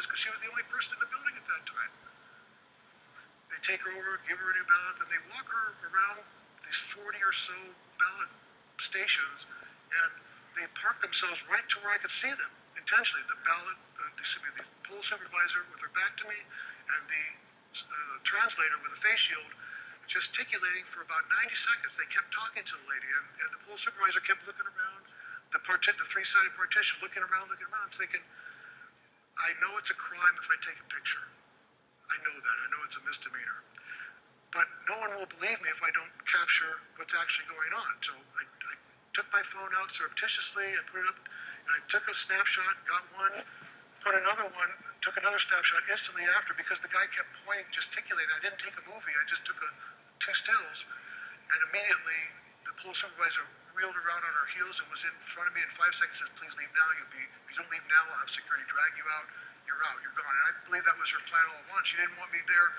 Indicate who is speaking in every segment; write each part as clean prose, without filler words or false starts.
Speaker 1: office because she was the only person in the building at that time. They take her over, give her a new ballot, and they walk her around these 40 or so ballot stations, and they park themselves right to where I could see them intentionally. The poll supervisor with her back to me, and the translator with a face shield, gesticulating for about 90 seconds. They kept talking to the lady, and the poll supervisor kept looking around the three-sided partition, looking around, thinking, I know it's a crime if I take a picture. I know that. I know it's a misdemeanor. But no one will believe me if I don't capture what's actually going on. So I took my phone out surreptitiously and put it up, and I took a snapshot, got one, put another one, took another snapshot instantly after because the guy kept pointing, gesticulating. I didn't take a movie. I just took two stills, and immediately the poll supervisor reeled around on her heels and was in front of me in 5 seconds, says, please leave now. If you don't leave now, I'll have security drag you out. You're out. You're gone. And I believe that was her plan all along. She didn't want me there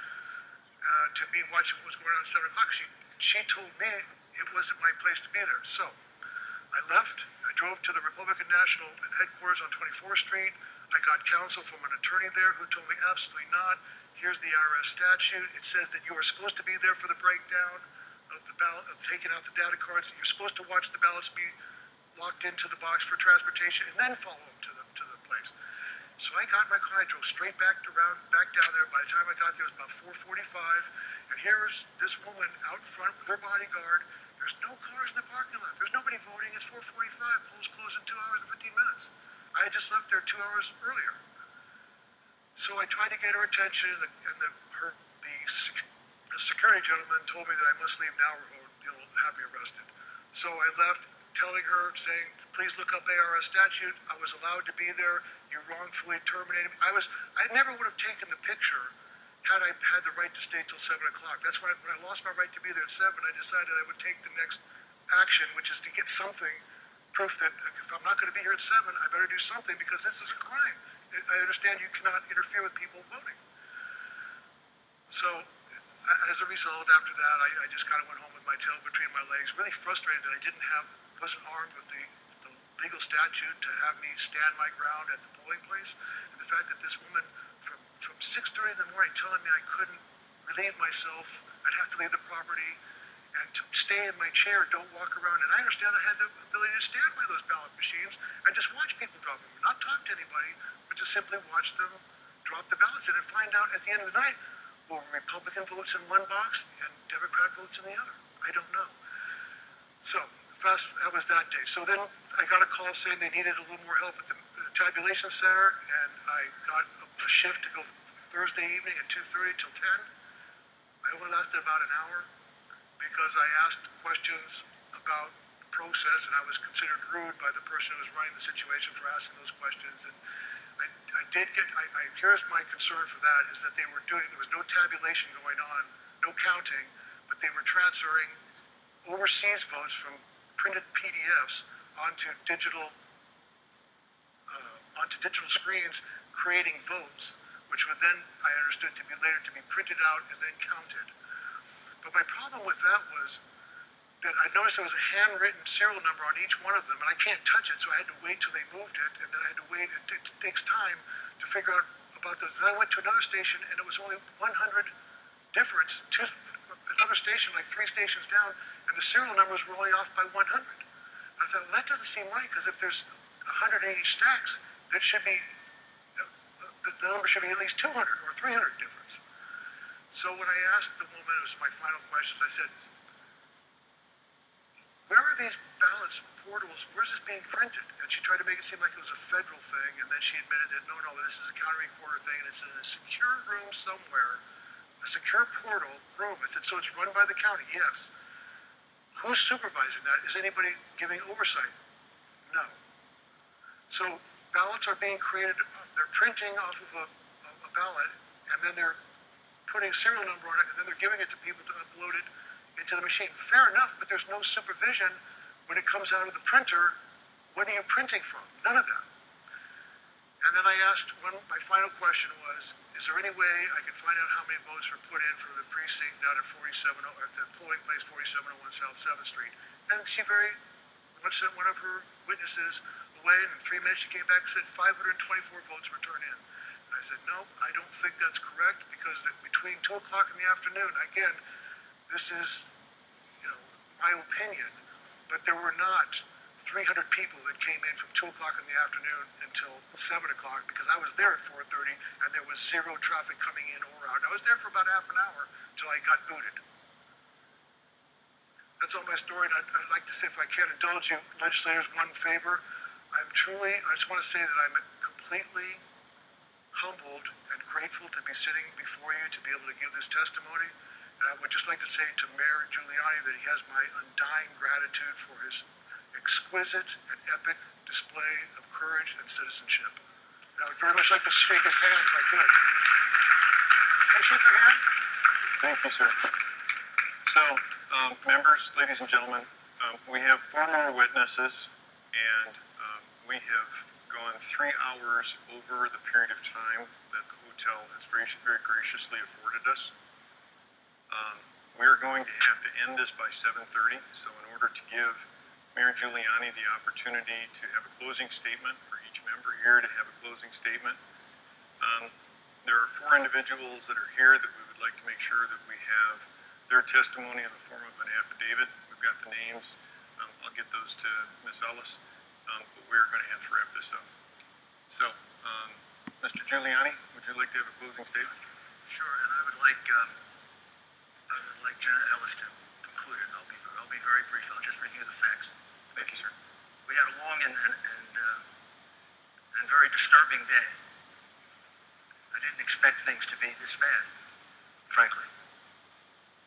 Speaker 1: to be watching what was going on at 7 o'clock. She told me it wasn't my place to be there. So I left. I drove to the Republican National headquarters on 24th Street. I got counsel from an attorney there who told me absolutely not. Here's the IRS statute. It says that you are supposed to be there for the breakdown of the ballot, of taking out the data cards. You're supposed to watch the ballots be locked into the box for transportation and then follow them to the place. So I got in my car, I drove straight back down there. By the time I got there, it was about 4:45, and here's this woman out front with her bodyguard. There's no cars in the parking lot. There's nobody voting. It's 4:45. Polls close in 2 hours and 15 minutes. I had just left there 2 hours earlier. So I tried to get her attention, and the security gentleman told me that I must leave now or he'll have me arrested. So I left, telling her, saying, please look up ARS statute. I was allowed to be there. You wrongfully terminated me. I never would have taken the picture had I had the right to stay till 7 o'clock. That's when I lost my right to be there at 7, I decided I would take the next action, which is to get something, proof that if I'm not going to be here at 7, I better do something because this is a crime. I understand you cannot interfere with people voting. So as a result, after that, I just kind of went home with my tail between my legs, really frustrated that I wasn't armed with the legal statute to have me stand my ground at the polling place. And the fact that this woman from 6:30 in the morning telling me I couldn't relieve myself, I'd have to leave the property, and to stay in my chair, don't walk around. And I understand I had the ability to stand by those ballot machines and just watch people drop them, not talk to anybody, but just simply watch them drop the ballots in and find out at the end of the night, well, Republican votes in one box and Democrat votes in the other. I don't know. So that was that day. So then I got a call saying they needed a little more help at the tabulation center, and I got a shift to go Thursday evening at 2:30 till 10. I only lasted about an hour because I asked questions about the process, and I was considered rude by the person who was running the situation for asking those questions. And here's my concern for that, is that there was no tabulation going on, no counting, but they were transferring overseas votes from printed PDFs onto digital screens, creating votes, which would then, I understood, to be later to be printed out and then counted. But my problem with that was that I noticed there was a handwritten serial number on each one of them, and I can't touch it, so I had to wait till they moved it, and then I had to wait. It takes time to figure out about those. And I went to another station, and it was only 100 difference to another station, like 3 stations down, and the serial numbers were only off by 100. I thought, well, that doesn't seem right, because if there's 180 stacks, that should be, the number should be at least 200 or 300 difference. So when I asked the woman, it was my final questions, I said, where are these ballots portals? Where's this being printed? And she tried to make it seem like it was a federal thing, and then she admitted that, no, this is a county recorder thing, and it's in a secure room somewhere, a secure portal room. I said, so it's run by the county? Yes. Who's supervising that? Is anybody giving oversight? No. So ballots are being created, they're printing off of a ballot, and then they're putting a serial number on it, and then they're giving it to people to upload it into the machine. Fair enough, but there's no supervision when it comes out of the printer. What are you printing from? None of that. And then I asked, my final question was, is there any way I can find out how many votes were put in for the precinct down at at the polling place 4701 South 7th Street? And she sent one of her witnesses away, and in 3 minutes she came back and said 524 votes were turned in. And I said, no, I don't think that's correct because between 2 o'clock in the afternoon, again, this is, my opinion, but there were not 300 people that came in from 2 o'clock in the afternoon until 7 o'clock because I was there at 4:30 and there was zero traffic coming in or out. I was there for about half an hour until I got booted. That's all my story, and I'd like to say, if I can indulge you, legislators, one favor. I just want to say that I'm completely humbled and grateful to be sitting before you to be able to give this testimony. And I would just like to say to Mayor Giuliani that he has my undying gratitude for his exquisite and epic display of courage and citizenship. And I would very much like to shake his hand if I could. Can I shake your hand?
Speaker 2: Thank you, sir. So, members, ladies and gentlemen, we have 4 more witnesses, and we have gone 3 hours over the period of time that the hotel has very graciously afforded us. We're going to have to end this by 7:30, so in order to give Mayor Giuliani the opportunity to have a closing statement, for each member here to have a closing statement, there are 4 individuals that are here that we would like to make sure that we have their testimony in the form of an affidavit. We've got the names. I'll get those to Ms. Ellis, but we're going to have to wrap this up. So, Mr. Giuliani, would you like to have a closing statement?
Speaker 3: Sure, and I would like Jenna Ellis to conclude it. I'll be very brief. I'll just review the facts.
Speaker 2: Thank you, sir.
Speaker 3: We had a long and very disturbing day. I didn't expect things to be this bad, frankly.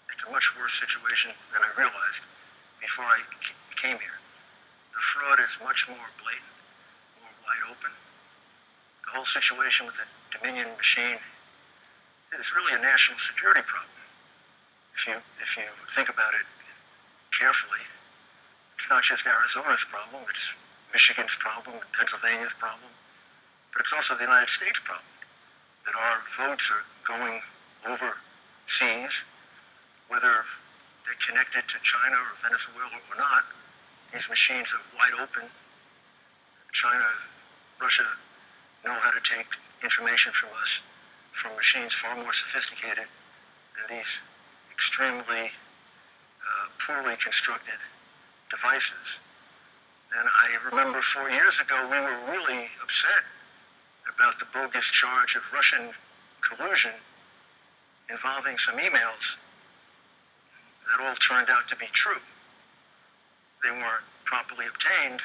Speaker 3: It's a much worse situation than I realized before I came here. The fraud is much more blatant, more wide open. The whole situation with the Dominion machine is really a national security problem. If you think about it carefully, it's not just Arizona's problem, it's Michigan's problem, Pennsylvania's problem, but it's also the United States problem, that our votes are going overseas, whether they're connected to China or Venezuela or not. These machines are wide open. China, Russia know how to take information from us from machines far more sophisticated than these extremely poorly constructed devices. And I remember 4 years ago we were really upset about the bogus charge of Russian collusion involving some emails that all turned out to be true. They weren't properly obtained,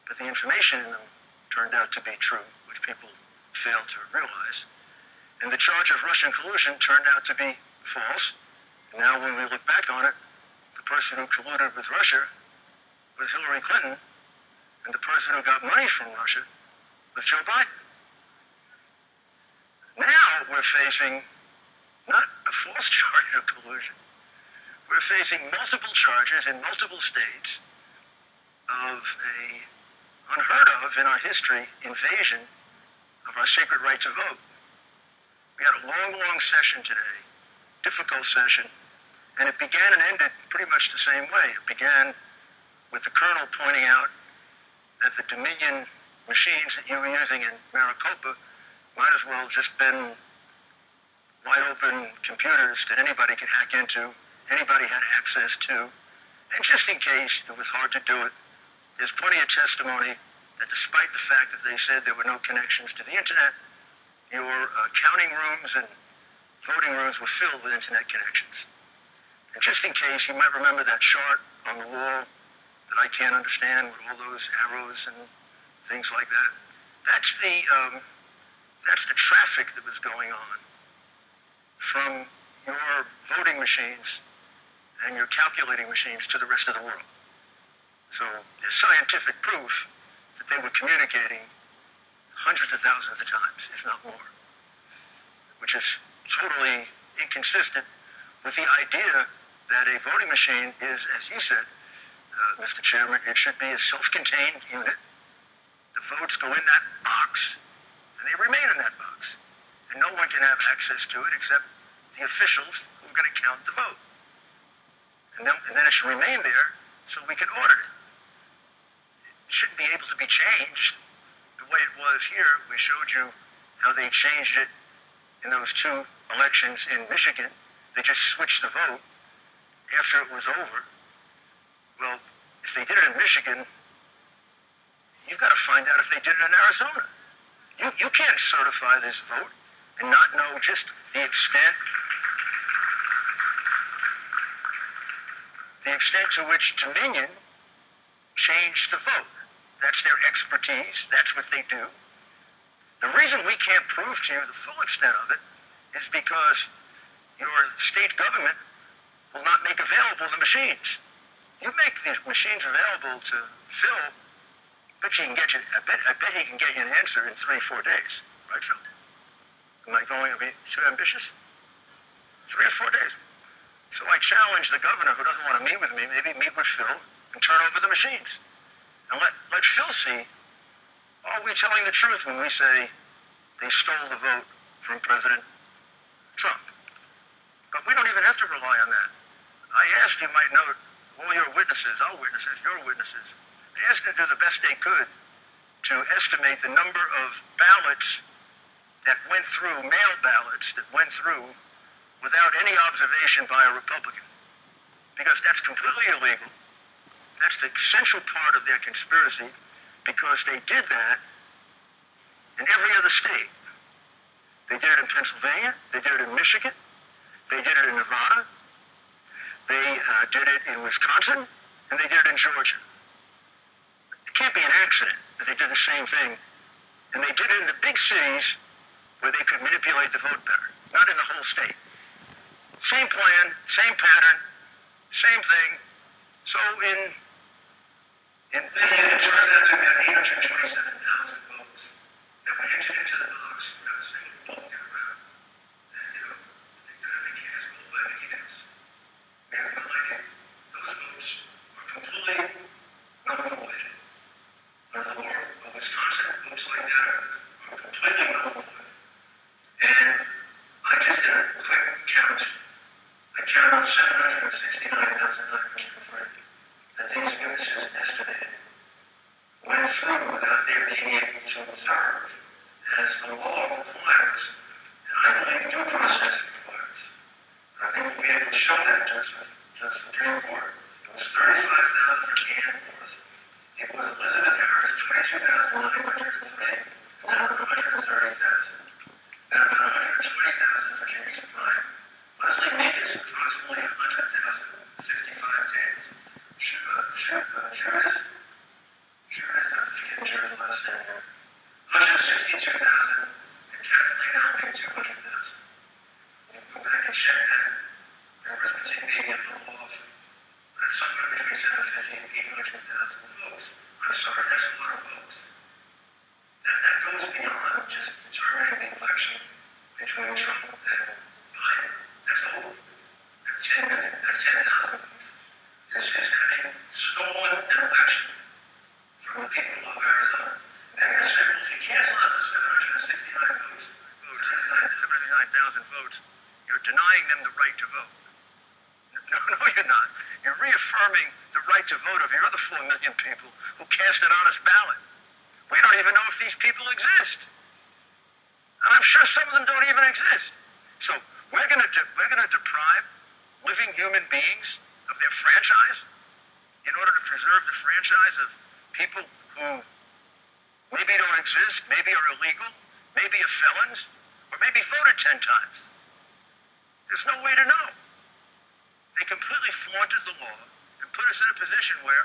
Speaker 3: but the information in them turned out to be true, which people failed to realize. And the charge of Russian collusion turned out to be false. And now when we look back on it, the person who colluded with Russia was Hillary Clinton, and the person who got money from Russia was Joe Biden. Now we're facing not a false charge of collusion. We're facing multiple charges in multiple states of a unheard of in our history invasion of our sacred right to vote. We had a long session today, difficult session, and it began and ended pretty much the same way. It began with the colonel pointing out that the Dominion machines that you were using in Maricopa might as well just been wide open computers that anybody could hack into, anybody had access to. And just in case it was hard to do it, there's plenty of testimony that despite the fact that they said there were no connections to the internet, your counting rooms and voting rooms were filled with internet connections. And just in case, you might remember that chart on the wall that I can't understand with all those arrows and things like that. That's the traffic that was going on from your voting machines and your calculating machines to the rest of the world. So there's scientific proof that they were communicating hundreds of thousands of times, if not more, which is totally inconsistent with the idea that a voting machine is, as you said, Mr. Chairman, it should be a self-contained unit. The votes go in that box, and they remain in that box. And no one can have access to it except the officials who are going to count the vote. And then it should remain there so we can audit it. It shouldn't be able to be changed the way it was here. We showed you how they changed it in those two elections in Michigan. They just switched the vote after it was over. Well, if they did it in Michigan, you've got to find out if they did it in Arizona. You can't certify this vote and not know just the extent to which Dominion changed the vote. That's their expertise. That's what they do. The reason we can't prove to you the full extent of it is because your state government will not make available the machines. You make these machines available to Phil, I bet he can get you an answer in 3-4 days. Right, Phil? Am I going to be too ambitious? 3 or 4 days. So I challenge the governor who doesn't want to meet with me, maybe meet with Phil and turn over the machines. And let Phil see, are we telling the truth when we say they stole the vote from President Trump? But we don't even have to rely on that. I asked, you might note, all your witnesses, our witnesses, your witnesses, I asked them to do the best they could to estimate the number of ballots that went through, mail ballots that went through without any observation by a Republican. Because that's completely illegal. That's the central part of their conspiracy, because they did that in every other state. They did it in Pennsylvania, they did it in Michigan, they did it in Nevada, they did it in Wisconsin, and they did it in Georgia. It can't be an accident that they did the same thing. And they did it in the big cities where they could manipulate the vote better, not in the whole state. Same plan, same pattern, same thing. So in it turns out to be about 827,000 votes that were entered into the box without a single Republican around. And, they could have been cast both by Mickey Mouse. We have no idea. Those votes are completely null and void. Under the law of Wisconsin, votes like that are completely null and void. And I just did a quick count. I counted 769,903 that these witnesses estimated went through without their being able to observe, as the law requires, and I believe due process requires. And I think we'll be able to show that to the Supreme Court. It was 35,000 for Danforth. It was Elizabeth Harris, 22,903, and then about 130,000. Then about 120,000 for James Prime. Leslie Meeks, approximately 100,055 days. Judith, I forget Judith's last name. 162,000, and Kathleen Alvey, 200,000. We'll go back and check that. Arithmetic may get a little off. But it's somewhere between 750 and 800,000 votes. I'm sorry, that's a lot of votes. That goes beyond just determining the election between Trump and Biden. That's over. That's 10 million. That's 10,000 votes. This is having stolen an election from the people of Arizona. And they're saying, well, if you cancel out the 769,000 votes, you're denying them the right to vote. No, you're not. You're reaffirming the right to vote of your other 4 million people who cast an honest ballot. We don't even know if these people exist. And I'm sure some of them don't even exist. So we're going to deprive living human beings of their franchise in order to preserve the franchise of people who maybe don't exist, maybe are illegal, maybe are felons, or maybe voted 10 times. There's no way to know. They completely flaunted the law and put us in a position where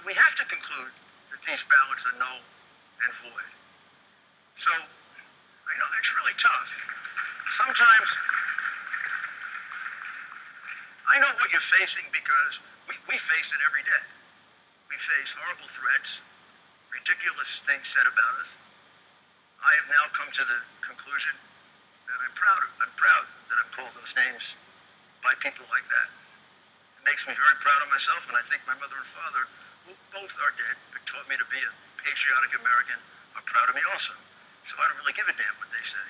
Speaker 3: we have to conclude that these ballots are null and void. So I know it's really tough. Sometimes I know what you're facing because we face it every day. We face horrible threats, ridiculous things said about us. I have now come to the conclusion that I'm proud that I'm called those names by people like that. It makes me very proud of myself, and I think my mother and father, who both are dead, but taught me to be a patriotic American, are proud of me also. So I don't really give a damn what they say.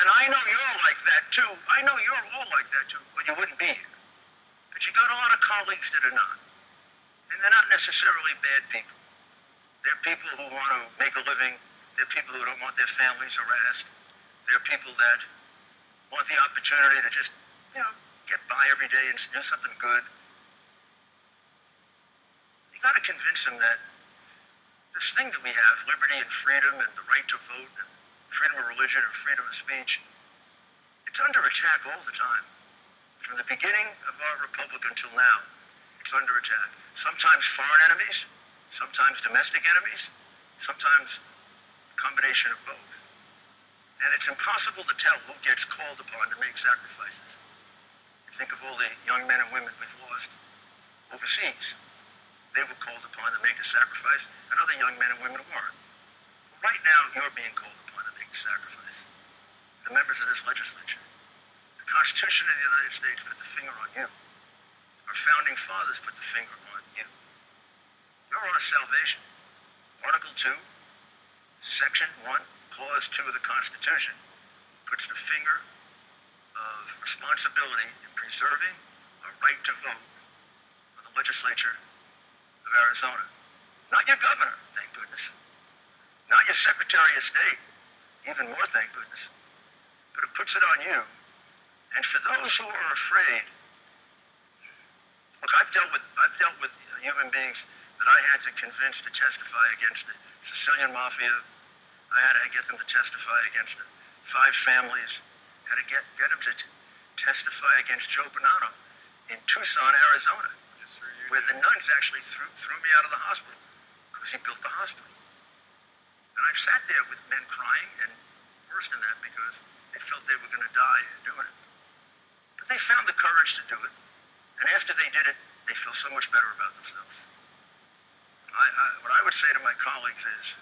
Speaker 3: And I know you're like that too. I know you're all like that too, but you wouldn't be here. But you got a lot of colleagues that are not. And And they're not necessarily bad people. They're people who want to make a living. They're people who don't want their families harassed. They're people that want the opportunity to just, get by every day and do something good. You got to convince them that this thing that we have, liberty and freedom and the right to vote and freedom of religion and freedom of speech, it's under attack all the time. From the beginning of our republic until now, it's under attack. Sometimes foreign enemies, sometimes domestic enemies, sometimes a combination of both. And it's impossible to tell who gets called upon to make sacrifices. You think of all the young men and women we've lost overseas. They were called upon to make a sacrifice, and other young men and women weren't. Well, right now, you're being called upon to make a sacrifice. The members of this legislature. The Constitution of the United States put the finger on you. Our founding fathers put the finger on you. You're our salvation. Article 2, Section 1, Clause 2 of the Constitution puts the finger of responsibility in preserving our right to vote on the legislature of Arizona. Not your governor, thank goodness. Not your Secretary of State, even more, thank goodness. But it puts it on you. And for those who are afraid, look, I've dealt with human beings that I had to convince to testify against the Sicilian Mafia. I had to get them to testify against the 5 families. I had to get them to testify against Joe Bonanno in Tucson, Arizona, where the nuns actually threw me out of the hospital because he built the hospital. And I've sat there with men crying, and worse than that, because they felt they were going to die doing it. But they found the courage to do it, and after they did it, they feel so much better about themselves. What I would say to my colleagues is,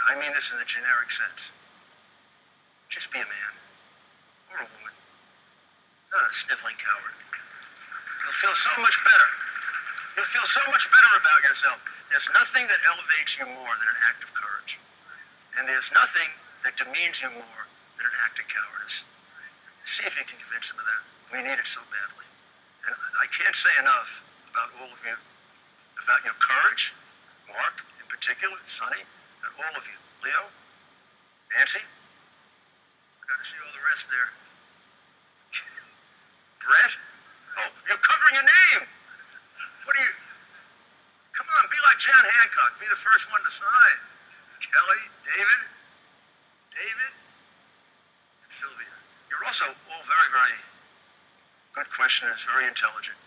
Speaker 3: I mean this in the generic sense, just be a man or a woman, not a sniveling coward. You'll feel so much better. You'll feel so much better about yourself. There's nothing that elevates you more than an act of courage. And there's nothing that demeans you more than an act of cowardice. See if you can convince them of that. We need it so badly. And I can't say enough about all of you, about your courage, Mark in particular, Sonny, and all of you. Leo, Nancy, got to see all the rest there. Brett, oh, you're covering your name. What are you? Come on, be like John Hancock. Be the first one to sign. Kelly, David, and Sylvia. You're also all very, very good questioners, very intelligent,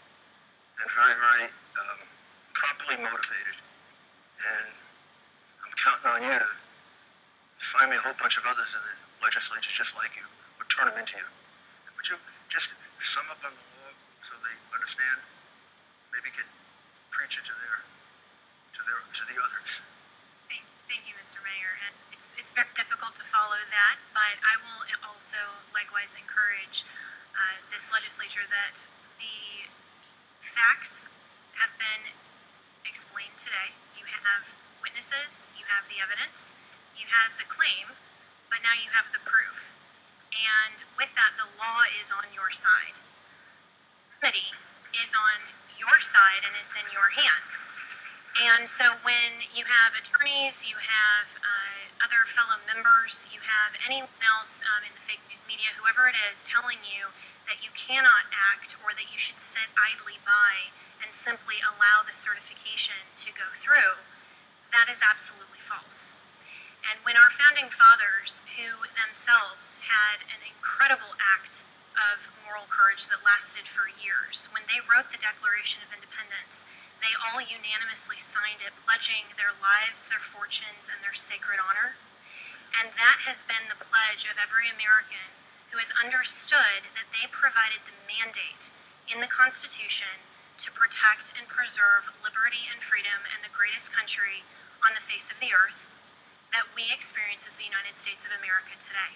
Speaker 3: and very, very properly motivated. And I'm counting on you to find me a whole bunch of others in the legislature just like you, or turn them into you. Would you just sum up on the law so they understand? Maybe can preach it to the others.
Speaker 4: Thank you, Mr. Mayor. And it's very difficult to follow that, but I will also likewise encourage this legislature that the facts have been explained today. You have witnesses, you have the evidence, you have the claim, but now you have the proof. And with that, the law is on your side. Remedy is on your side, and it's in your hands. And so when you have attorneys, you have other fellow members, you have anyone else in the fake news media, whoever it is, telling you that you cannot act or that you should sit idly by and simply allow the certification to go through, that is absolutely false. And when our founding fathers, who themselves had an incredible act of moral courage that lasted for years, when they wrote the Declaration of Independence, they all unanimously signed it, pledging their lives, their fortunes, and their sacred honor. And that has been the pledge of every American who has understood that they provided the mandate in the Constitution to protect and preserve liberty and freedom and the greatest country on the face of the earth that we experience as the United States of America today.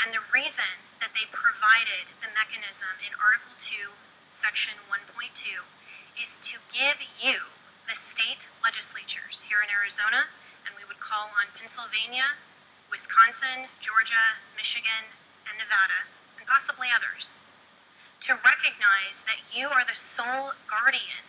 Speaker 4: And the reason that they provided the mechanism in Article 2, Section 1.2, is to give you, the state legislatures here in Arizona, and we would call on Pennsylvania, Wisconsin, Georgia, Michigan, and Nevada, and possibly others, to recognize that you are the sole guardian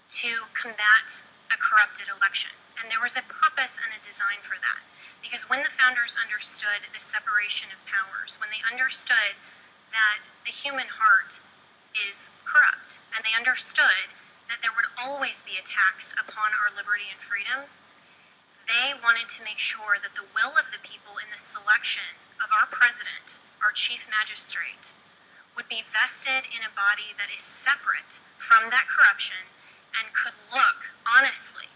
Speaker 4: to combat a corrupted election. And there was a purpose and a design for that. Because when the founders understood the separation of powers, when they understood that the human heart is corrupt, and they understood that there would always be attacks upon our liberty and freedom, they wanted to make sure that the will of the people in the selection of our president, our chief magistrate, would be vested in a body that is separate from that corruption and could look honestly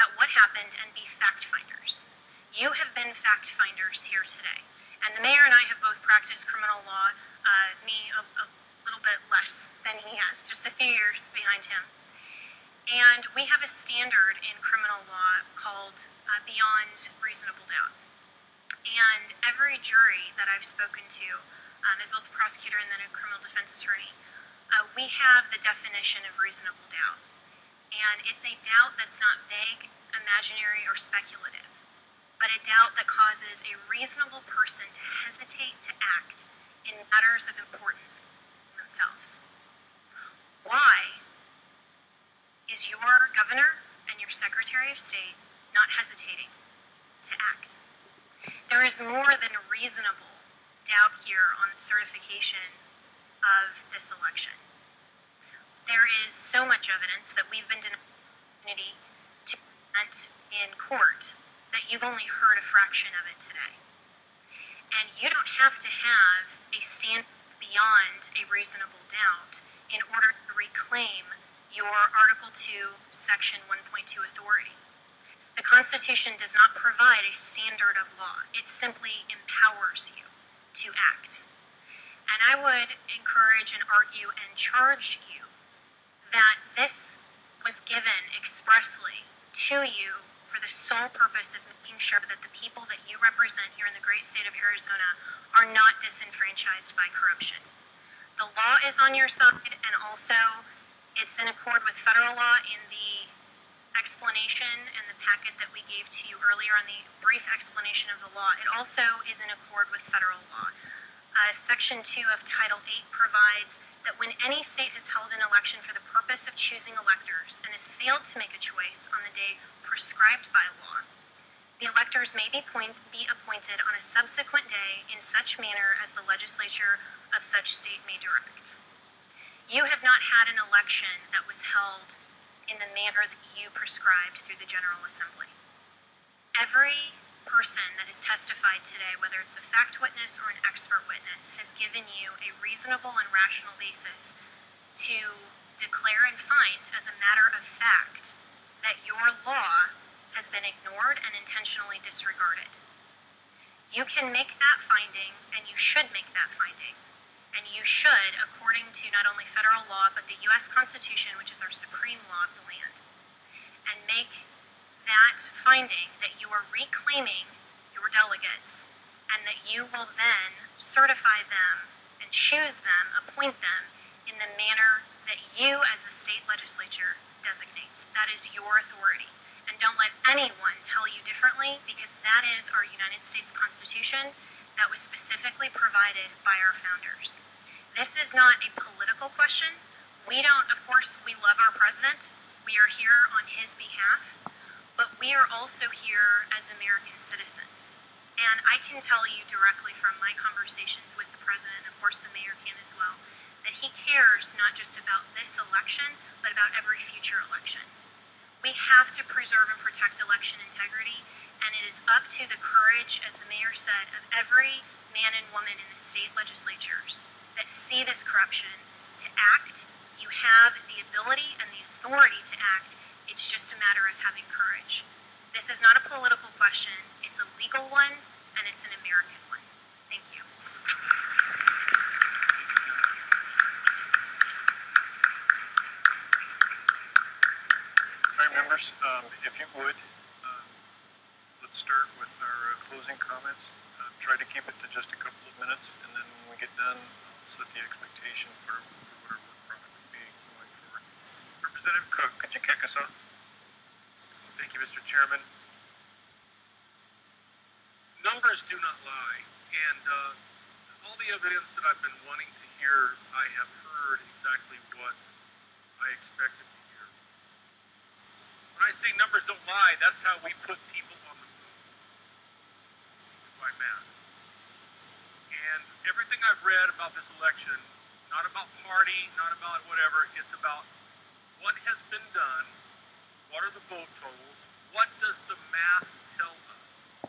Speaker 4: at what happened and be fact finders. You have been fact finders here today. And the mayor and I have both practiced criminal law, me a little bit less than he has, just a few years behind him. And we have a standard in criminal law called beyond reasonable doubt. And every jury that I've spoken to, as both a prosecutor and then a criminal defense attorney, we have the definition of reasonable doubt. And it's a doubt that's not vague, imaginary, or speculative, but a doubt that causes a reasonable person to hesitate to act in matters of importance themselves. Why is your governor and your secretary of state not hesitating to act? There is more than a reasonable doubt here on the certification of this election. There is so much evidence that we've been denied the opportunity to present in court that you've only heard a fraction of it today. And you don't have to have a stand beyond a reasonable doubt in order to reclaim your Article 2, Section 1.2 authority. The Constitution does not provide a standard of law. It simply empowers you to act. And I would encourage and argue and charge you that this was given expressly to you for the sole purpose of making sure that the people that you represent here in the great state of Arizona are not disenfranchised by corruption. The law is on your side, and also it's in accord with federal law in the explanation and the packet that we gave to you earlier on the brief explanation of the law. It also is in accord with federal law. Section 2 of Title 8 provides that when any state has held an election for the purpose of choosing electors and has failed to make a choice on the day prescribed by law, the electors may be appointed on a subsequent day in such manner as the legislature of such state may direct. You have not had an election that was held in the manner that you prescribed through the General Assembly. Every person that has testified today, whether it's a fact witness or an expert witness, has given you a reasonable and rational basis to declare and find as a matter of fact that your law has been ignored and intentionally disregarded. You can make that finding, and you should make that finding, and you should, according to not only federal law, but the U.S. Constitution, which is our supreme law of the land, and make that finding that you are reclaiming your delegates and that you will then certify them and choose them, appoint them in the manner that you as the state legislature designates. That is your authority. And don't let anyone tell you differently, because that is our United States Constitution that was specifically provided by our founders. This is not a political question. We don't, of course, we love our president. We are here on his behalf. But we are also here as American citizens. And I can tell you directly from my conversations with the president, and of course the mayor can as well, that he cares not just about this election, but about every future election. We have to preserve and protect election integrity, and it is up to the courage, as the mayor said, of every man and woman in the state legislatures that see this corruption to act. You have the ability and the authority to act. It's just a matter of having courage. This is not a political question. It's a legal one, and it's an American one. Thank you.
Speaker 2: All right, members, if you would, let's start with our closing comments. Try to keep it to just a couple of minutes, and then when we get done, I'll set the expectation for what our work product will be going forward. Representative Cook, could you kick us off?
Speaker 5: Thank you, Mr. Chairman. Numbers do not lie, and all the evidence that I've been wanting to hear, I have heard exactly what I expected to hear. say numbers don't lie, that's how we put people on the move by math. And everything I've read about this election, not about party, not about whatever, it's about what has been done, what are the vote totals, what does the math tell us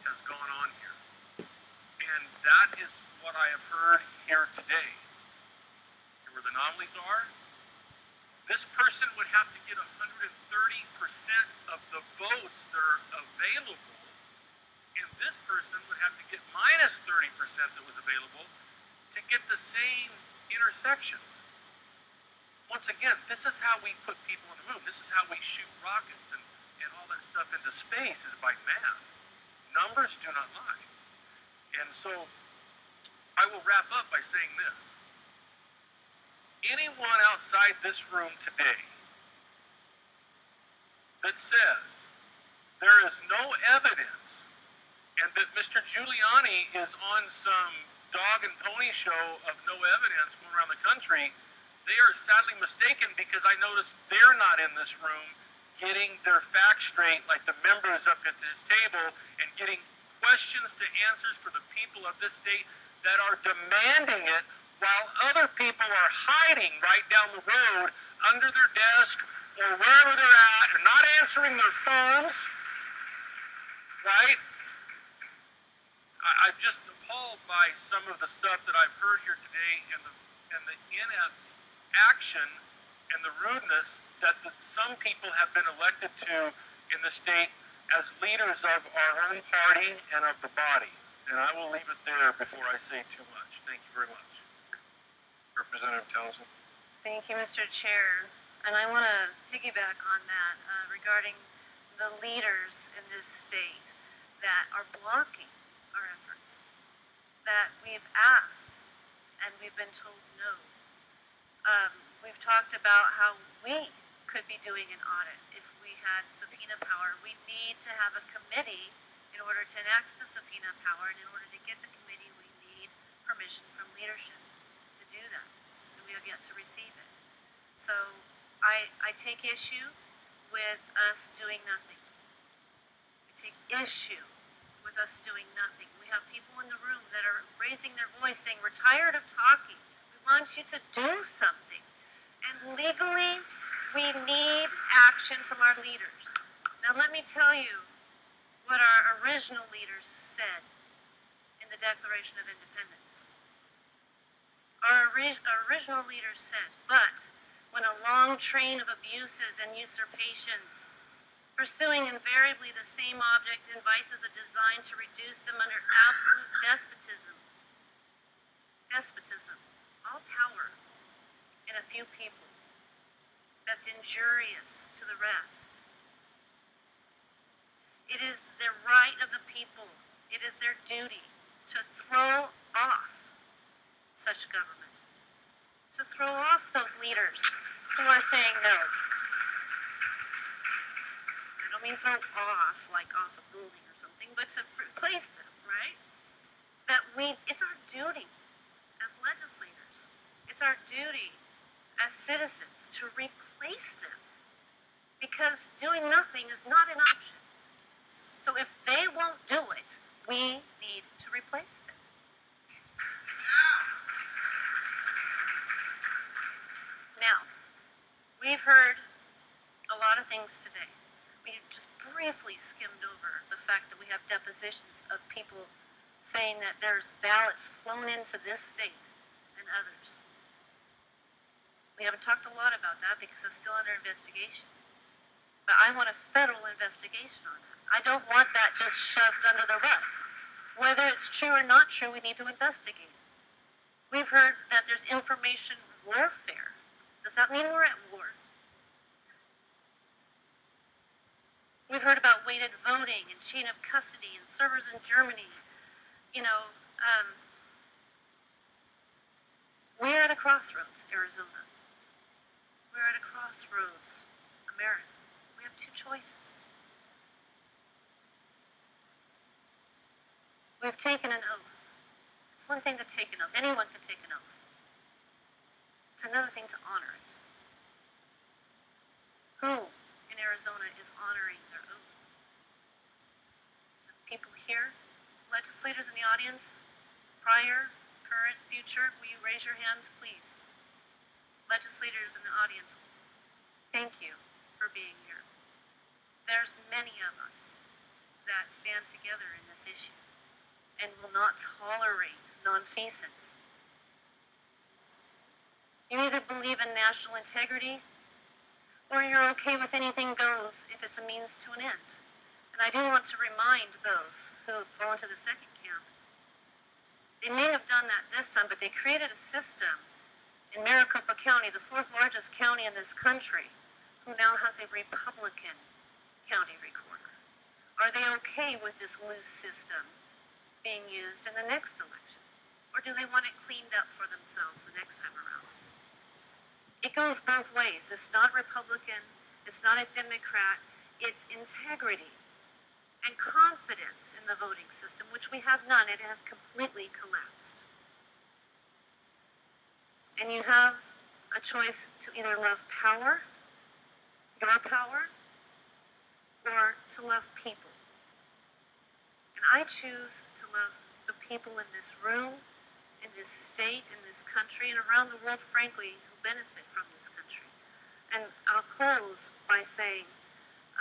Speaker 5: has gone on here. And that is what I have heard here today. And where the anomalies are, this person would have to get 130% of the votes that are available, and this person would have to get minus 30% that was available to get the same intersections. Once again, this is how we put people on the moon. This is how we shoot rockets and all that stuff into space, is by math. Numbers do not lie. And so I will wrap up by saying this. Anyone outside this room today that says there is no evidence and that Mr. Giuliani is on some dog and pony show of no evidence going around the country, they are sadly mistaken, because I notice they're not in this room getting their facts straight like the members up at this table and getting questions to answers for the people of this state that are demanding it, while other people are hiding right down the road under their desk or wherever they're at and not answering their phones, right? I'm just appalled by some of the stuff that I've heard here today, and the inept action and the rudeness that some people have been elected to in the state as leaders of our own party and of the body. And I will leave it there before I say too much. Thank you very much. Representative Townsend.
Speaker 6: Thank you, Mr. Chair. And I want to piggyback on that regarding the leaders in this state that are blocking our efforts, that we've asked and we've been told no. We've talked about how we could be doing an audit if we had subpoena power. We need to have a committee in order to enact the subpoena power, and in order to get the committee, we need permission from leadership to do that, and we have yet to receive it. So I take issue with us doing nothing. I take issue with us doing nothing. We have people in the room that are raising their voice saying, we're tired of talking. We want you to do something. And legally, we need action from our leaders. Now let me tell you what our original leaders said in the Declaration of Independence. Our original leaders said, but when a long train of abuses and usurpations, pursuing invariably the same object and vices are designed to reduce them under absolute despotism, all power in a few people, that's injurious to the rest. It is the right of the people, it is their duty to throw off such government, to throw off those leaders who are saying no. I don't mean throw off like off a building or something, but to replace them, right? It's our duty as legislators, it's our duty as citizens to replace them, because doing nothing is not an option. So if they won't do it, we need to replace them. Now, we've heard a lot of things today. We just briefly skimmed over the fact that we have depositions of people saying that there's ballots flown into this state and others. We haven't talked a lot about that because it's still under investigation. But I want a federal investigation on that. I don't want that just shoved under the rug. Whether it's true or not true, we need to investigate. We've heard that there's information warfare. Does that mean we're at war? We've heard about weighted voting and chain of custody and servers in Germany. We're at a crossroads, Arizona. We're at a crossroads, America. We have two choices. We've taken an oath. It's one thing to take an oath. Anyone can take an oath. It's another thing to honor it. Who in Arizona is honoring their oath. People here, legislators in the audience, prior, current, future, will you raise your hands, please? Legislators in the audience, thank you for being here. There's many of us that stand together in this issue and will not tolerate nonfeasance. You either believe in national integrity or you're okay with anything goes if it's a means to an end. And I do want to remind those who fall into the second camp. They may have done that this time, but they created a system in Maricopa County, the fourth largest county in this country, who now has a Republican county recorder. Are they okay with this loose system being used in the next election? Or do they want it cleaned up for themselves the next time around? It goes both ways. It's not Republican, it's not a Democrat, it's integrity and confidence in the voting system, which we have none. It has completely collapsed. And you have a choice to either love power, your power, or to love people. And I choose to love the people in this room, in this state, in this country, and around the world, frankly, who benefit from this country. And I'll close by saying,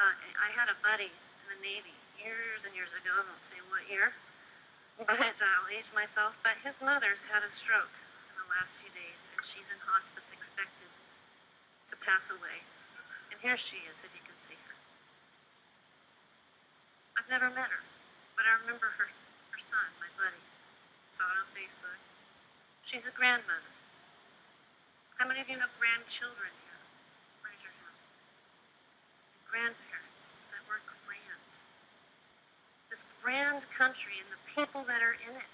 Speaker 6: I had a buddy in the Navy years and years ago, I won't say what year, but I'll age myself, but his mother's had a stroke in the last few days, and she's in hospice expected to pass away. And here she is, if you can see her. I've never met her, but I remember her son, my buddy. Saw it on Facebook. She's a grandmother. How many of you have grandchildren here? Raise your hand. Grandparents. That word grand. This grand country and the people that are in it.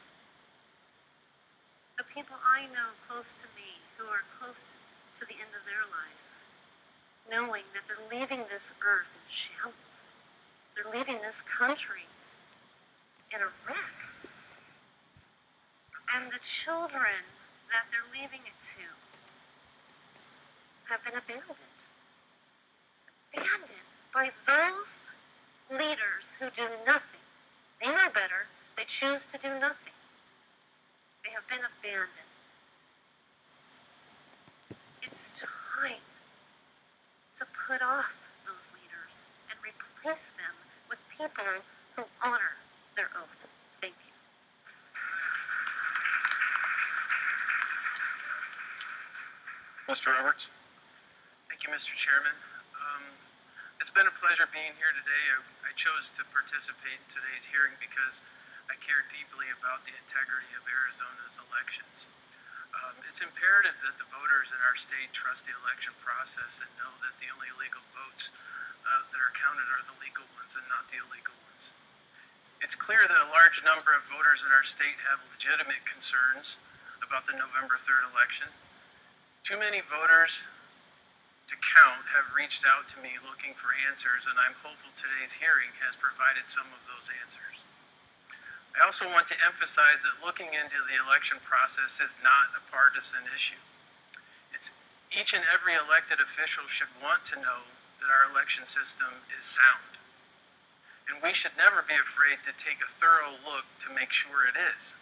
Speaker 6: The people I know close to me who are close to the end of their lives, knowing that they're leaving this earth in shambles. They're leaving this country in a wreck. And the children that they're leaving it to have been abandoned. Abandoned by those leaders who do nothing. They know better. They choose to do nothing. They have been abandoned. It's time to put off those leaders and replace them with people who honor their oath. Thank you.
Speaker 2: Mr. Roberts?
Speaker 7: Thank you, Mr. Chairman. It's been a pleasure being here today. I chose to participate in today's hearing because I care deeply about the integrity of Arizona's elections. It's imperative that the voters in our state trust the election process and know that the only legal votes that are counted are the legal ones and not the illegal ones. It's clear that a large number of voters in our state have legitimate concerns about the November 3rd election. Too many voters to count have reached out to me looking for answers, and I'm hopeful today's hearing has provided some of those answers. I also want to emphasize that looking into the election process is not a partisan issue. Each and every elected official should want to know that our election system is sound. And we should never be afraid to take a thorough look to make sure it is.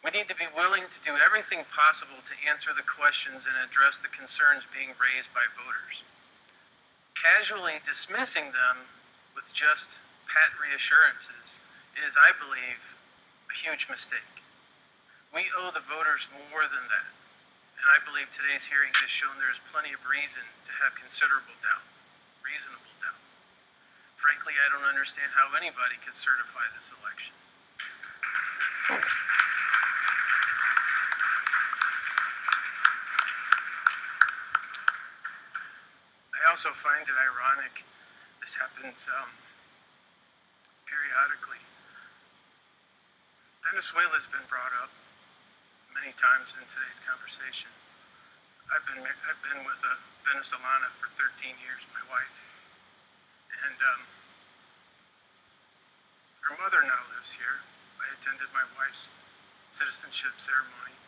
Speaker 7: We need to be willing to do everything possible to answer the questions and address the concerns being raised by voters. Casually dismissing them with just pat reassurances is, I believe, a huge mistake. We owe the voters more than that, and I believe today's hearing has shown there is plenty of reason to have considerable doubt, reasonable doubt. Frankly, I don't understand how anybody could certify this election. I also find it ironic this happens periodically. Venezuela's been brought up many times in today's conversation. I've been with a Venezolana for 13 years, my wife, and her mother now lives here. I attended my wife's citizenship ceremony.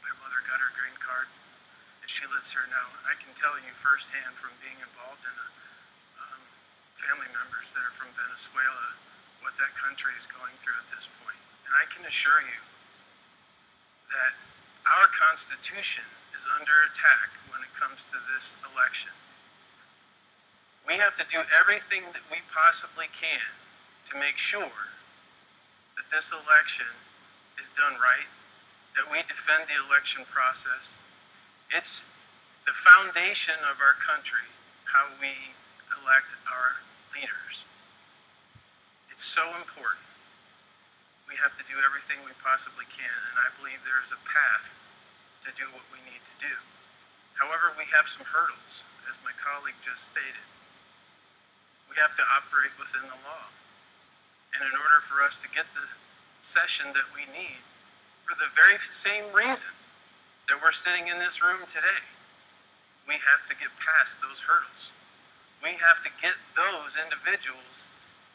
Speaker 7: My mother got her green card, and she lives here now. And I can tell you firsthand from being involved in a that are from Venezuela what that country is going through at this point. And I can assure you that our Constitution is under attack when it comes to this election. We have to do everything that we possibly can to make sure that this election is done right, that we defend the election process. It's the foundation of our country, how we elect our leaders. It's so important. We have to do everything we possibly can, and I believe there is a path to do what we need to do. However, we have some hurdles, as my colleague just stated. We have to operate within the law. And in order for us to get the session that we need, for the very same reason that we're sitting in this room today, we have to get past those hurdles. We have to get those individuals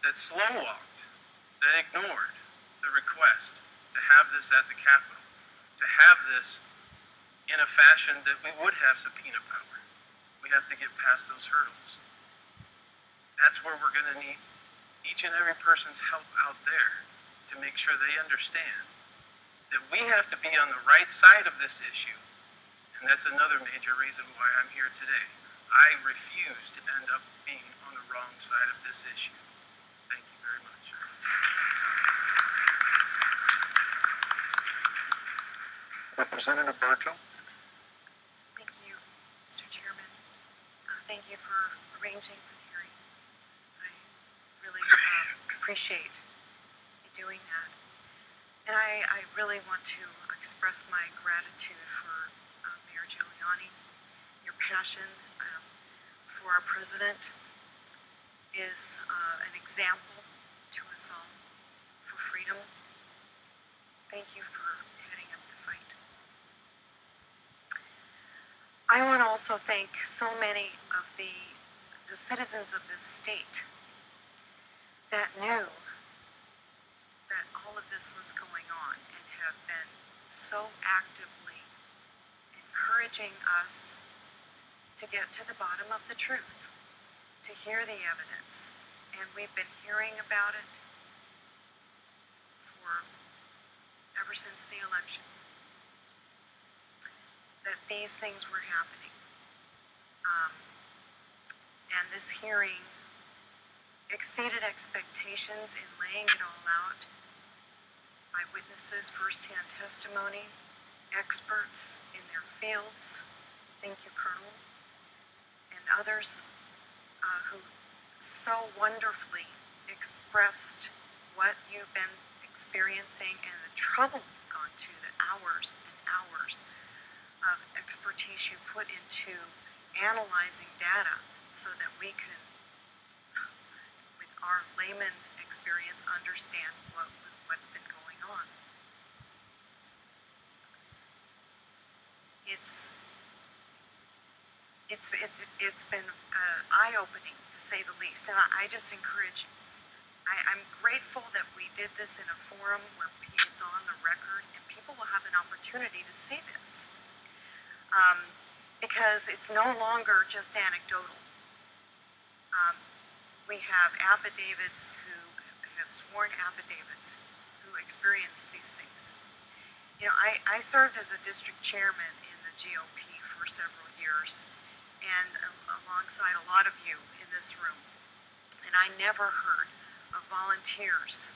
Speaker 7: that slow-walked, that ignored the request to have this at the Capitol, to have this in a fashion that we would have subpoena power. We have to get past those hurdles. That's where we're going to need each and every person's help out there to make sure they understand that we have to be on the right side of this issue. And that's another major reason why I'm here today. I refuse to end up being on the wrong side of this issue. Thank you very much.
Speaker 2: Representative Bartow.
Speaker 8: Thank you, Mr. Chairman. Thank you for arranging for the hearing. I really appreciate you doing that. And I really want to express my gratitude for Mayor Giuliani. Your passion for our president is an example to us all for freedom. Thank you for heading up the fight. I want to also thank so many of the citizens of this state that knew that all of this was going on and have been so actively encouraging us to get to the bottom of the truth, to hear the evidence. And we've been hearing about it for ever since the election, that these things were happening. And this hearing exceeded expectations in laying it all out by witnesses, firsthand testimony, experts in their fields. Thank you, Colonel, and others who so wonderfully expressed what you've been experiencing and the trouble you've gone to, the hours and hours of expertise you put into analyzing data so that we can, with our layman experience, understand what's been going on. It's been eye-opening, to say the least, and I just encourage. I'm grateful that we did this in a forum where it's on the record and people will have an opportunity to see this, because it's no longer just anecdotal. We have affidavits who have sworn affidavits who experienced these things. You know, I served as a district chairman in the GOP for several years, and alongside a lot of you in this room, and I never heard of volunteers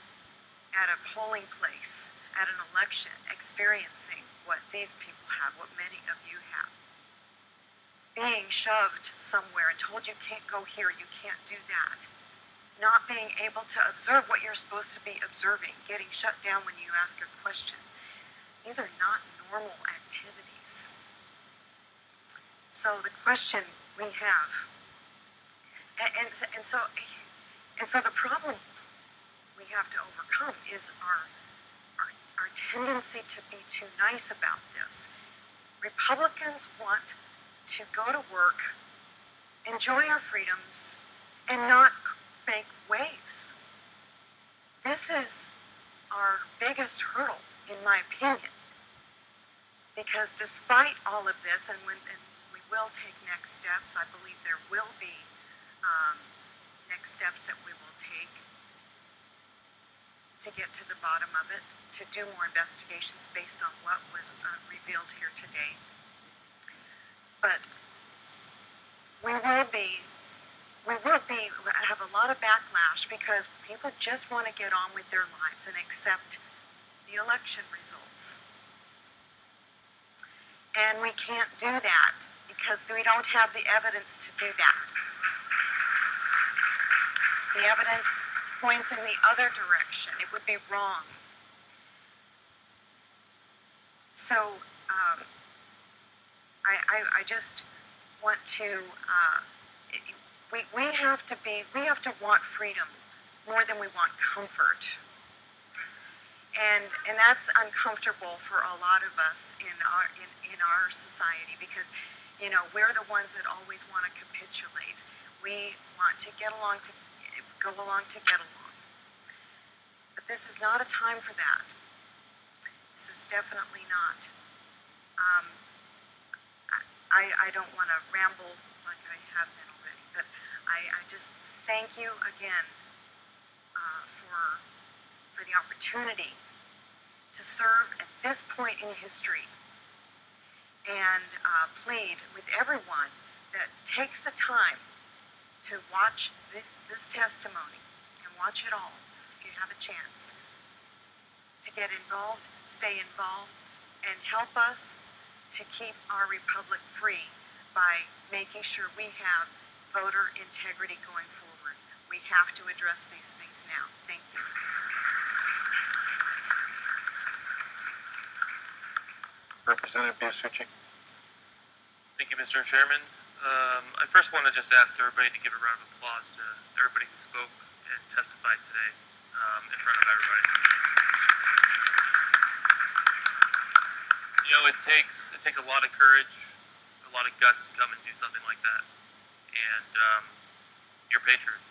Speaker 8: at a polling place, at an election, experiencing what these people have, what many of you have. Being shoved somewhere and told you can't go here, you can't do that. Not being able to observe what you're supposed to be observing, getting shut down when you ask a question. These are not normal activities. So the question we have, and so the problem we have to overcome is our tendency to be too nice about this. Republicans want to go to work, enjoy our freedoms, and not make waves. This is our biggest hurdle, in my opinion, because despite all of this, and we will take next steps, I believe there will be next steps that we will take to get to the bottom of it, to do more investigations based on what was revealed here today. But we will have a lot of backlash because people just want to get on with their lives and accept the election results. And we can't do that because we don't have the evidence to do that. The evidence points in the other direction. It would be wrong. So I just want to, we have to want freedom more than we want comfort. And that's uncomfortable for a lot of us in our society because, you know, we're the ones that always want to capitulate. We want to go along to get along. But this is not a time for that. This is definitely not. I don't want to ramble like I have been already, but I just thank you again for the opportunity to serve at this point in history and plead with everyone that takes the time to watch this testimony and watch it all if you have a chance to get involved, stay involved, and help us to keep our republic free by making sure we have voter integrity going forward. We have to address these things now. Thank you.
Speaker 2: Representative Biasucci.
Speaker 9: Thank you, Mr. Chairman. I first want to just ask everybody to give a round of applause to everybody who spoke and testified today in front of everybody. You know, it takes a lot of courage, a lot of guts to come and do something like that. And you're patriots.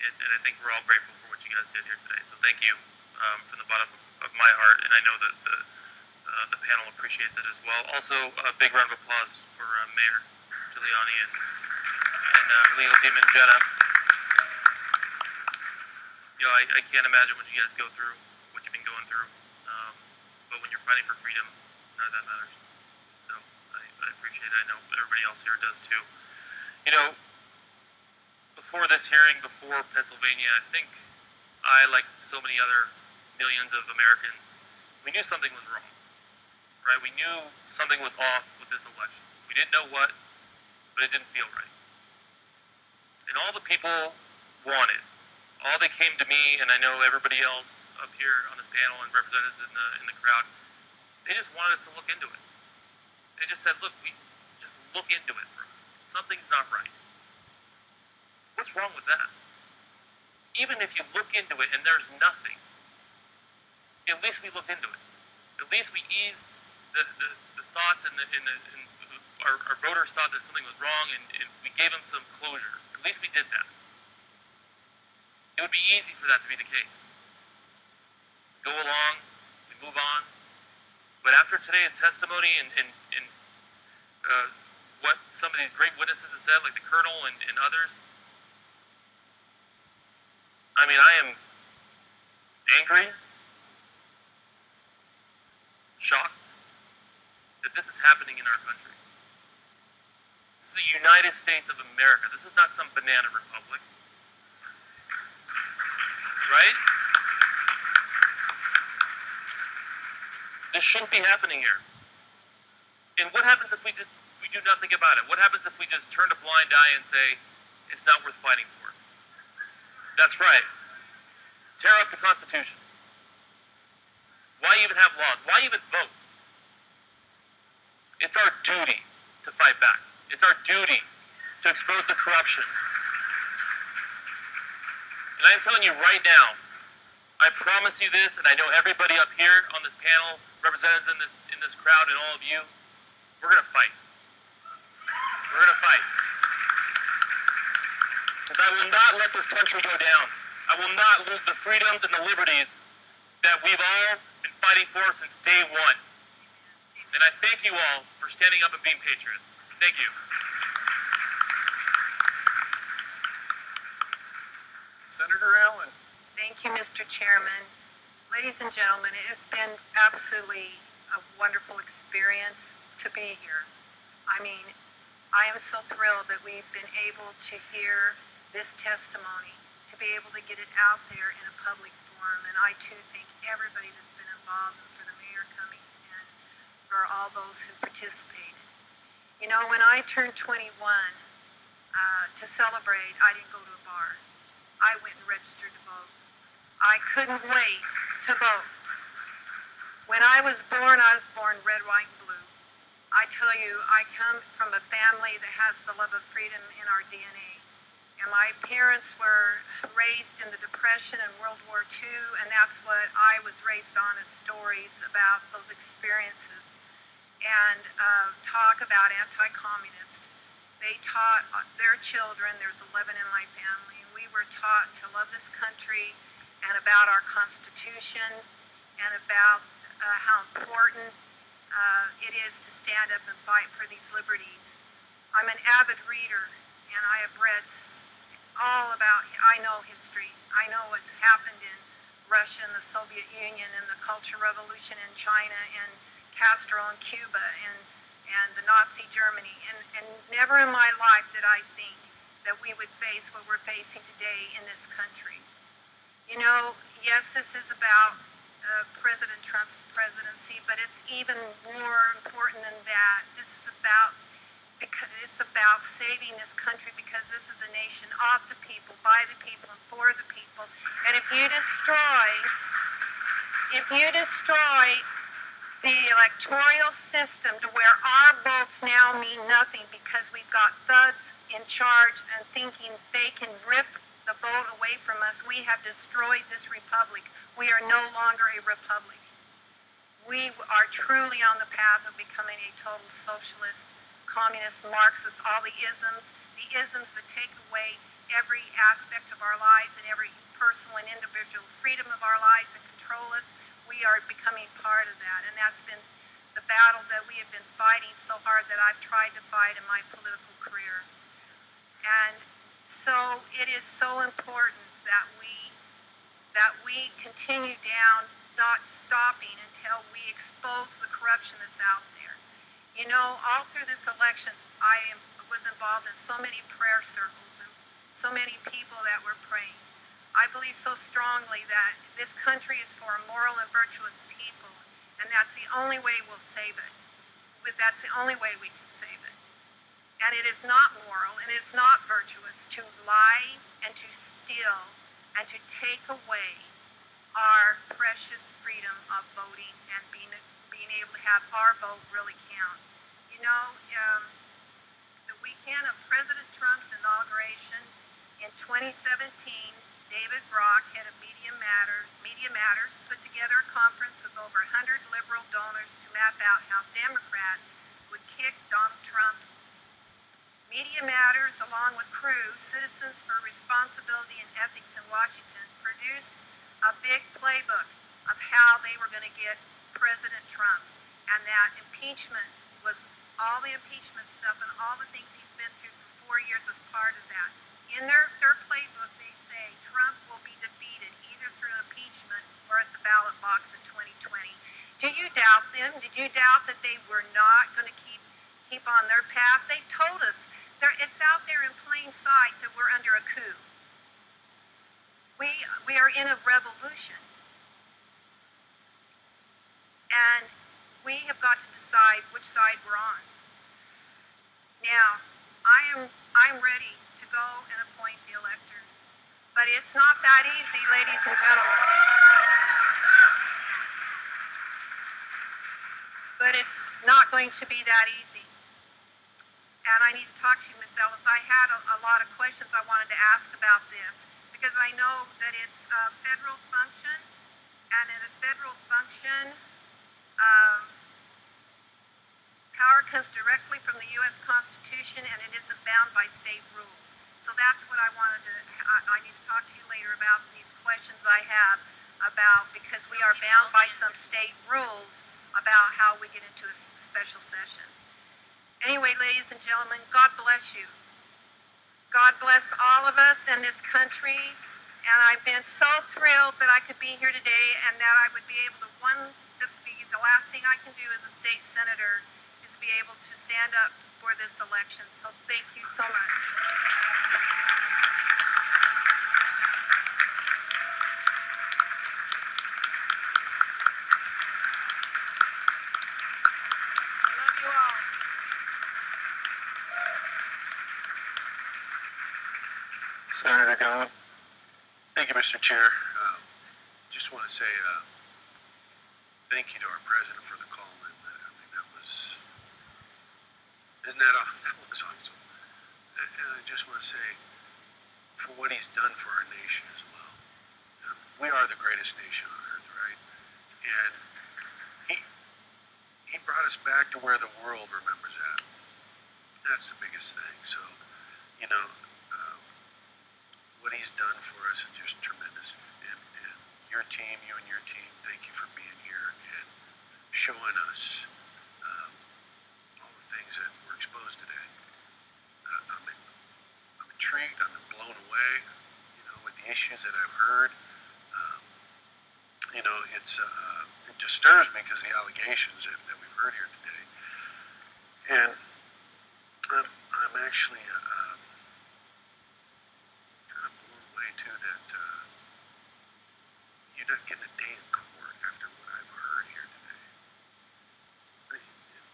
Speaker 9: And I think we're all grateful for what you guys did here today. So thank you from the bottom of my heart. And I know that the panel appreciates it as well. Also, a big round of applause for Mayor Giuliani and her legal team and Jenna. You know, I can't imagine what you guys go through, what you've been going through. But when you're fighting for freedom, none of that matters. So I appreciate it. I know everybody else here does too. You know, before this hearing, before Pennsylvania, I think I, like so many other millions of Americans, we knew something was wrong. Right? We knew something was off with this election. We didn't know what, but it didn't feel right. And all the people wanted, all they came to me, and I know everybody else up here on this panel and representatives in the crowd, they just wanted us to look into it. They just said, look, we just look into it for us. Something's not right. What's wrong with that? Even if you look into it and there's nothing, at least we looked into it. At least we eased the thoughts and our voters thought that something was wrong, and we gave them some closure. At least we did that. It would be easy for that to be the case. We go along, we move on. But after today's testimony and what some of these great witnesses have said, like the Colonel and others, I mean, I am angry, shocked that this is happening in our country. This is the United States of America. This is not some banana republic. Right? This shouldn't be happening here. And what happens if we do nothing about it? What happens if we just turn a blind eye and say, it's not worth fighting for? That's right. Tear up the Constitution. Why even have laws? Why even vote? It's our duty to fight back. It's our duty to expose the corruption. And I'm telling you right now, I promise you this, and I know everybody up here on this panel, representatives in this crowd, and all of you, we're going to fight. We're going to fight. Because I will not let this country go down. I will not lose the freedoms and the liberties that we've all been fighting for since day one. And I thank you all for standing up and being patriots. Thank you.
Speaker 6: Mr. Chairman, ladies and gentlemen, it has been absolutely a wonderful experience to be here. I mean, I am so thrilled that we've been able to hear this testimony, to be able to get it out there in a public forum, and I too thank everybody that's been involved, and for the mayor coming, and for all those who participated. You know, when I turned 21 to celebrate, I didn't go to a bar. I went and registered to vote. I couldn't wait to vote. When I was born red, white, and blue. I tell you, I come from a family that has the love of freedom in our DNA. And my parents were raised in the Depression and World War II, and that's what I was raised on, as stories about those experiences. And talk about anti-communist. They taught their children, there's 11 in my family, we were taught to love this country and about our Constitution and about how important it is to stand up and fight for these liberties. I'm an avid reader, and I have read all about, I know history. I know what's happened in Russia and the Soviet Union and the Cultural Revolution in China and Castro in Cuba and the Nazi Germany. And never in my life did I think that we would face what we're facing today in this country. You know, yes, this is about President Trump's presidency, but it's even more important than that. This is about, because it's about saving this country, because this is a nation of the people, by the people, and for the people. And if you destroy the electoral system to where our votes now mean nothing because we've got thugs in charge and thinking they can rip the vote away from us, we have destroyed this republic. We are no longer a republic. We are truly on the path of becoming a total socialist, communist, Marxist, all the isms that take away every aspect of our lives and every personal and individual freedom of our lives and control us. We are becoming part of that, and that's been the battle that we have been fighting so hard that I've tried to fight in my political career. And so it is so important that we continue down, not stopping until we expose the corruption that's out there. You know, all through this elections, I was involved in so many prayer circles and so many people that were praying. I believe so strongly that this country is for moral and virtuous people, and that's the only way we'll save it. That's the only way we can save it. And it is not moral and it's not virtuous to lie and to steal and to take away our precious freedom of voting and being able to have our vote really count. You know, the weekend of President Trump's inauguration in 2017, David Brock, head of Media Matters, put together a conference with over 100 liberal donors to map out how Democrats would kick Donald Trump. Media Matters, along with Crew, Citizens for Responsibility and Ethics in Washington, produced a big playbook of how they were going to get President Trump. And that impeachment was, all the impeachment stuff and all the things he's been through for 4 years was part of that. In their playbook, they say Trump will be defeated either through impeachment or at the ballot box in 2020. Do you doubt them? Did you doubt that they were not going to keep on their path? They told us. It's out there in plain sight that we're under a coup. We are in a revolution. And we have got to decide which side we're on. Now, I'm ready to go and appoint the electors. But it's not that easy, ladies and gentlemen. But it's not going to be that easy. And I need to talk to you, Ms. Ellis. I had a lot of questions I wanted to ask about this because I know that it's a federal function, and in a federal function, power comes directly from the U.S. Constitution, and it isn't bound by state rules. So that's what I need to talk to you later about these questions I have about, because we are bound by some state rules about how we get into a special session. Anyway, ladies and gentlemen, God bless you. God bless all of us in this country, And I've been so thrilled that I could be here today and that I would be able to, the last thing I can do as a state senator is be able to stand up for this election. So thank you so much. I love you all.
Speaker 10: Senator Gunn. Thank you, Mr. Chair. Just want to say thank you to our president for the call. And I mean, that was awesome. And I just want to say for what he's done for our nation as well. We are the greatest nation on earth, right? And he brought us back to where the world remembers at. That's the biggest thing. So, you know, what he's done for us is just tremendous. And your team, you and your team, thank you for being here and showing us all the things that were exposed today. I'm intrigued. I'm blown away, you know, with the issues that I've heard. You know, it disturbs me because of the allegations that we've heard here today. And I'm actually kind of blown away too that you're not getting a day in court after what I've heard here today.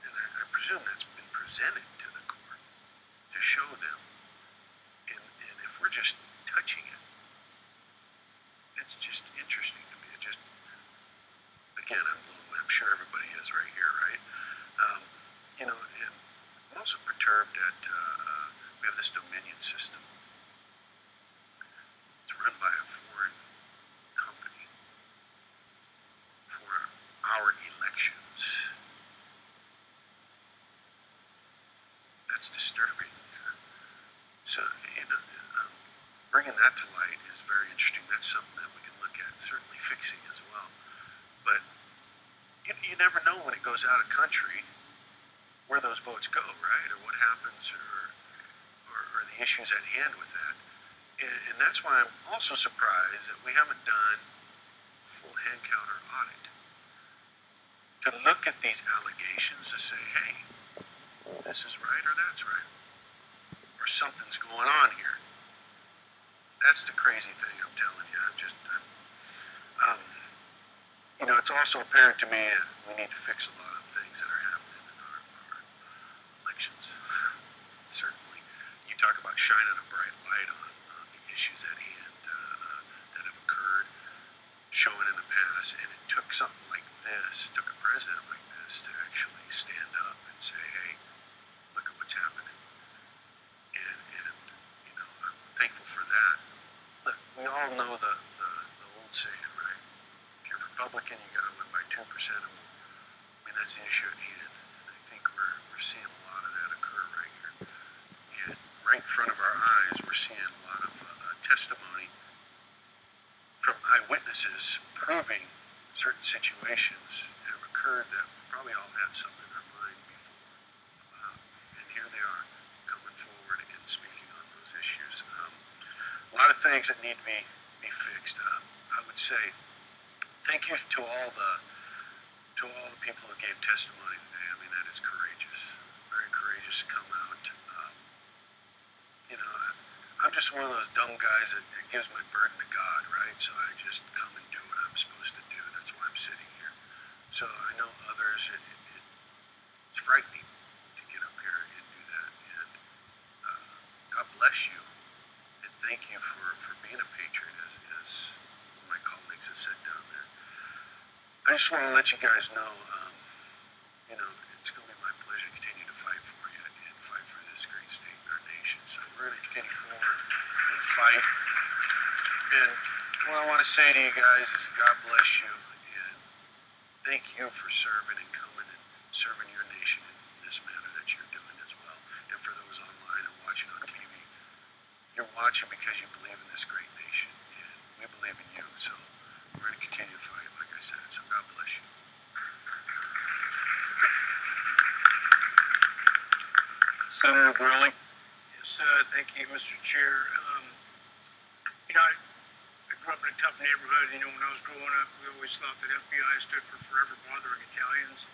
Speaker 10: And I presume that's been presented to the court to show them. And if we're just touching it, it's just interesting to me. It just, again, I'm blown away. I'm sure everybody is right here, right? You know, and I'm also perturbed that we have this Dominion system. It's run by a foreign company for our elections. That's disturbing. So, you know, bringing that to light is very interesting. That's something that we can look at, certainly fixing as well. But you never know when it goes out of country where those votes go, right? Or what happens, or the issues at hand with that. And that's why I'm also surprised that we haven't done a full hand counter audit to look at these allegations to say, hey, this is right or that's right, or something's going on here. That's the crazy thing, I'm telling you. You know, it's also apparent to me that we need to fix a lot of things that are happening in our elections. Certainly, you talk about shining a bright light on the issues at hand that have occurred, showing in the past, and it took something like this, it took a president like this to actually stand up and say, hey, look at what's happening. And you know, I'm thankful for that. Look, we all know the old saying, right? If you're Republican, you got to win by 2% or more. I mean, that's the issue at hand. And I think we're seeing a lot of that occur right here. And right in front of our eyes, we're seeing a lot of testimony from eyewitnesses proving certain situations have occurred that we probably all had something in our mind before. And here they are coming forward and speaking on those issues. A lot of things that need to be fixed. I would say thank you to all the people who gave testimony today. I mean, that is courageous, very courageous to come out. You know, I'm just one of those dumb guys that gives my burden to God, right? So I just come and do what I'm supposed to do. That's why I'm sitting here. So I know others, it's frightening to get up here and do that. And God bless you. And thank you for being a patriot, as my colleagues have said down there. I just want to let you guys know, you know, it's going to be my pleasure to continue to fight for you and fight for this great state and our nation. So we're going to continue forward and fight. And what I want to say to you guys is God bless you and thank you for serving and coming and serving your nation in this manner that you're doing as well. And for those online and watching on TV, you're watching because you believe in this great nation, and we believe in you. So we're going to continue to fight, like I said. So God bless you. Senator Gurley.
Speaker 11: Yes, thank you, Mr. Chair. You know, I tough neighborhood. You know, when I was growing up, we always thought that FBI stood for Forever Bothering Italians.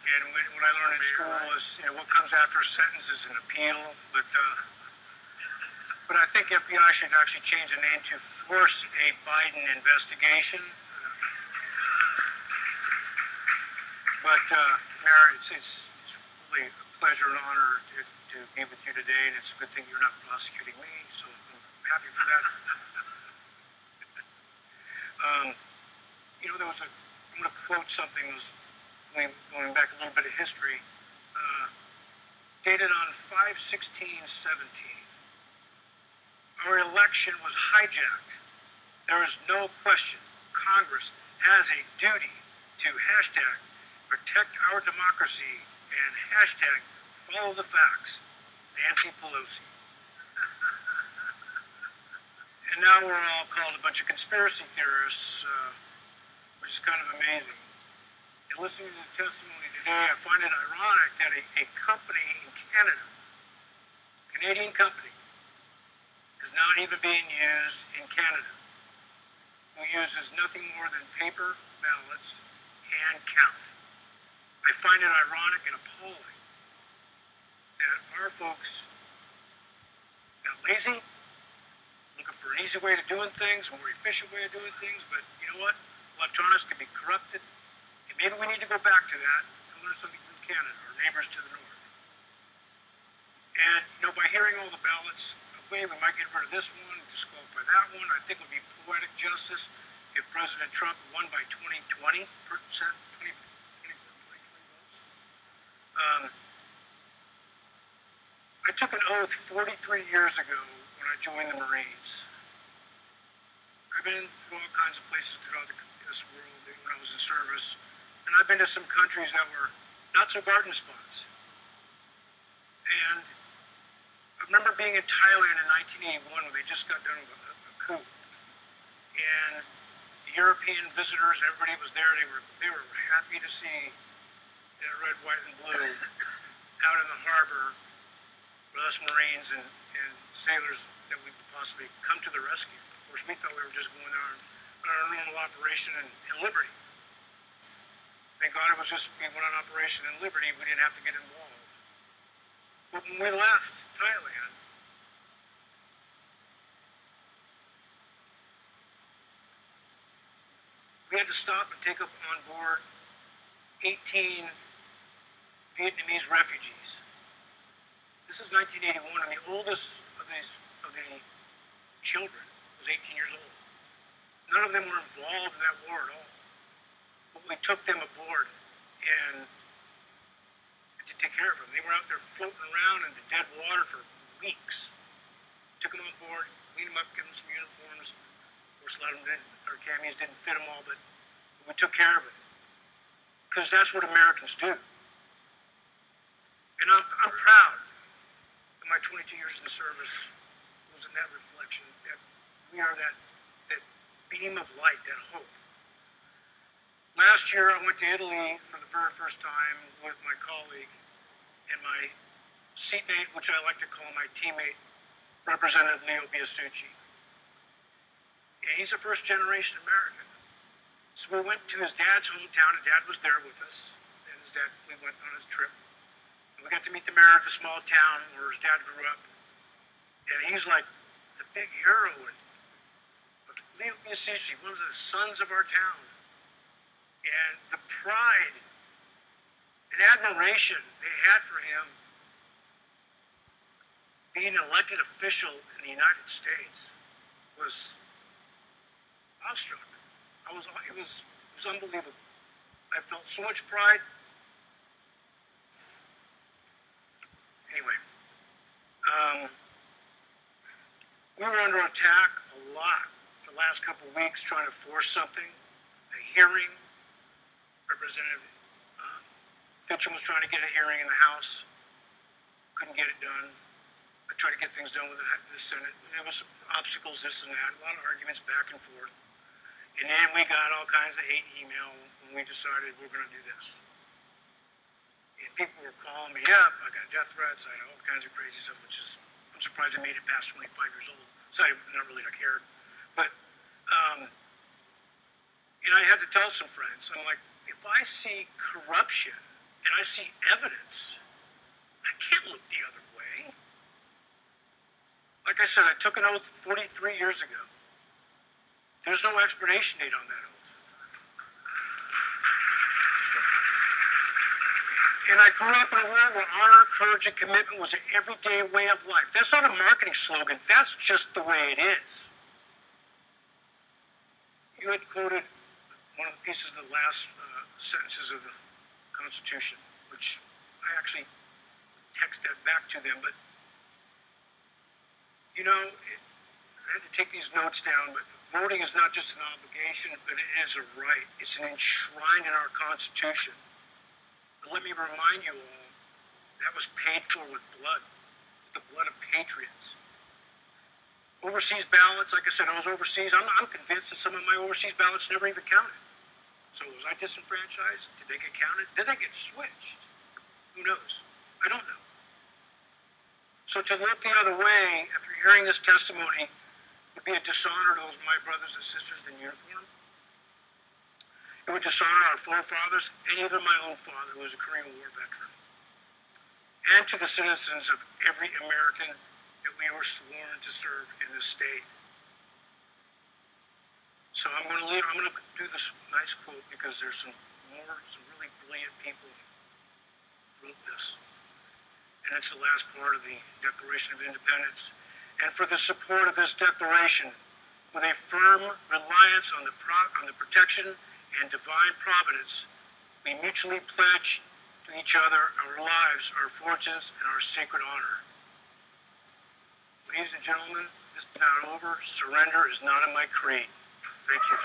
Speaker 11: And what I learned in school was, you know, what comes after a sentence is an appeal. But I think FBI should actually change the name to Force a Biden Investigation. But Mayor, it's really a pleasure and honor to be with you today, and it's a good thing you're not prosecuting me, so I'm happy for that. You know, I'm going to quote something that was going back a little bit of history, dated on 5/16/17. Our election was hijacked. There is no question Congress has a duty to hashtag protect our democracy and hashtag follow the facts. Nancy Pelosi. And now we're all called a bunch of conspiracy theorists, which is kind of amazing. And listening to the testimony today, I find it ironic that a company in Canada, Canadian company, is not even being used in Canada, who uses nothing more than paper ballots and count. I find it ironic and appalling that our folks got lazy, looking for an easy way of doing things, a more efficient way of doing things, but you know what? Electronics can be corrupted, and maybe we need to go back to that and learn something from Canada, our neighbors to the north. And, you know, by hearing all the ballots away, we might get rid of this one, disqualify that one. I think it would be poetic justice if President Trump won by 20 votes. I took an oath 43 years ago when I joined the Marines. I've been through all kinds of places throughout this world when I was in service, and I've been to some countries that were not so garden spots. And I remember being in Thailand in 1981 when they just got done with a coup, and the European visitors, everybody was there. They were happy to see that red, white, and blue out in the harbor with us Marines and sailors that we could possibly come to the rescue. Of course, we thought we were just going on our normal operation in Liberty. Thank God it was just we went on operation in Liberty. We didn't have to get involved. But when we left Thailand, we had to stop and take up on board 18 Vietnamese refugees. This is 1981, and the oldest of the children was 18 years old. None of them were involved in that war at all. But we took them aboard and to take care of them. They were out there floating around in the dead water for weeks. Took them on board, cleaned them up, gave them some uniforms. Of course, a lot of them our camis didn't fit them all, but we took care of it. Because that's what Americans do. And I'm proud that my 22 years in the service was in that reflection, that we are that beam of light, that hope. Last year, I went to Italy for the very first time with my colleague and my seatmate, which I like to call my teammate, Representative Leo Biasucci. And he's a first-generation American. So we went to his dad's hometown, and Dad was there with us. And his dad, we went on his trip. And we got to meet the mayor of the small town where his dad grew up. And he's like the big hero. And Leo Biasucci, one of the sons of our town. And the pride and admiration they had for him being an elected official in the United States was awestruck. It was unbelievable. I felt so much pride. Anyway, we were under attack a lot the last couple of weeks trying to force something, a hearing. Representative Fitcham was trying to get a hearing in the House, couldn't get it done. I tried to get things done with the Senate. There was obstacles, this and that, a lot of arguments back and forth. And then we got all kinds of hate email when we decided we're going to do this. And people were calling me up. I got death threats. I had all kinds of crazy stuff, which is I'm surprised I made it past 25 years old. So I not really cared. But, and I had to tell some friends, I'm like, if I see corruption and I see evidence, I can't look the other way. Like I said, I took an oath 43 years ago. There's no expiration date on that oath. And I grew up in a world where honor, courage, and commitment was an everyday way of life. That's not a marketing slogan. That's just the way it is. You had quoted one of the pieces of the last sentences of the Constitution, which I actually text that back to them. But, you know, I had to take these notes down, but voting is not just an obligation, but it is a right. It's an enshrined in our Constitution. But let me remind you all, that was paid for with blood, the blood of patriots. Overseas ballots, like I said, I was overseas. I'm convinced that some of my overseas ballots never even counted. So was I disenfranchised? Did they get counted? Did they get switched? Who knows? I don't know. So to look the other way after hearing this testimony would be a dishonor to those my brothers and sisters in uniform. It would dishonor our forefathers and even my own father, who was a Korean War veteran. And to the citizens of every American that we were sworn to serve in this state. So I'm going to do this nice quote because there's some really brilliant people who wrote this. And it's the last part of the Declaration of Independence. And for the support of this declaration, with a firm reliance on the protection and divine providence, we mutually pledge to each other our lives, our fortunes, and our sacred honor. Ladies and gentlemen, this is not over. Surrender is not in my creed. Thank you.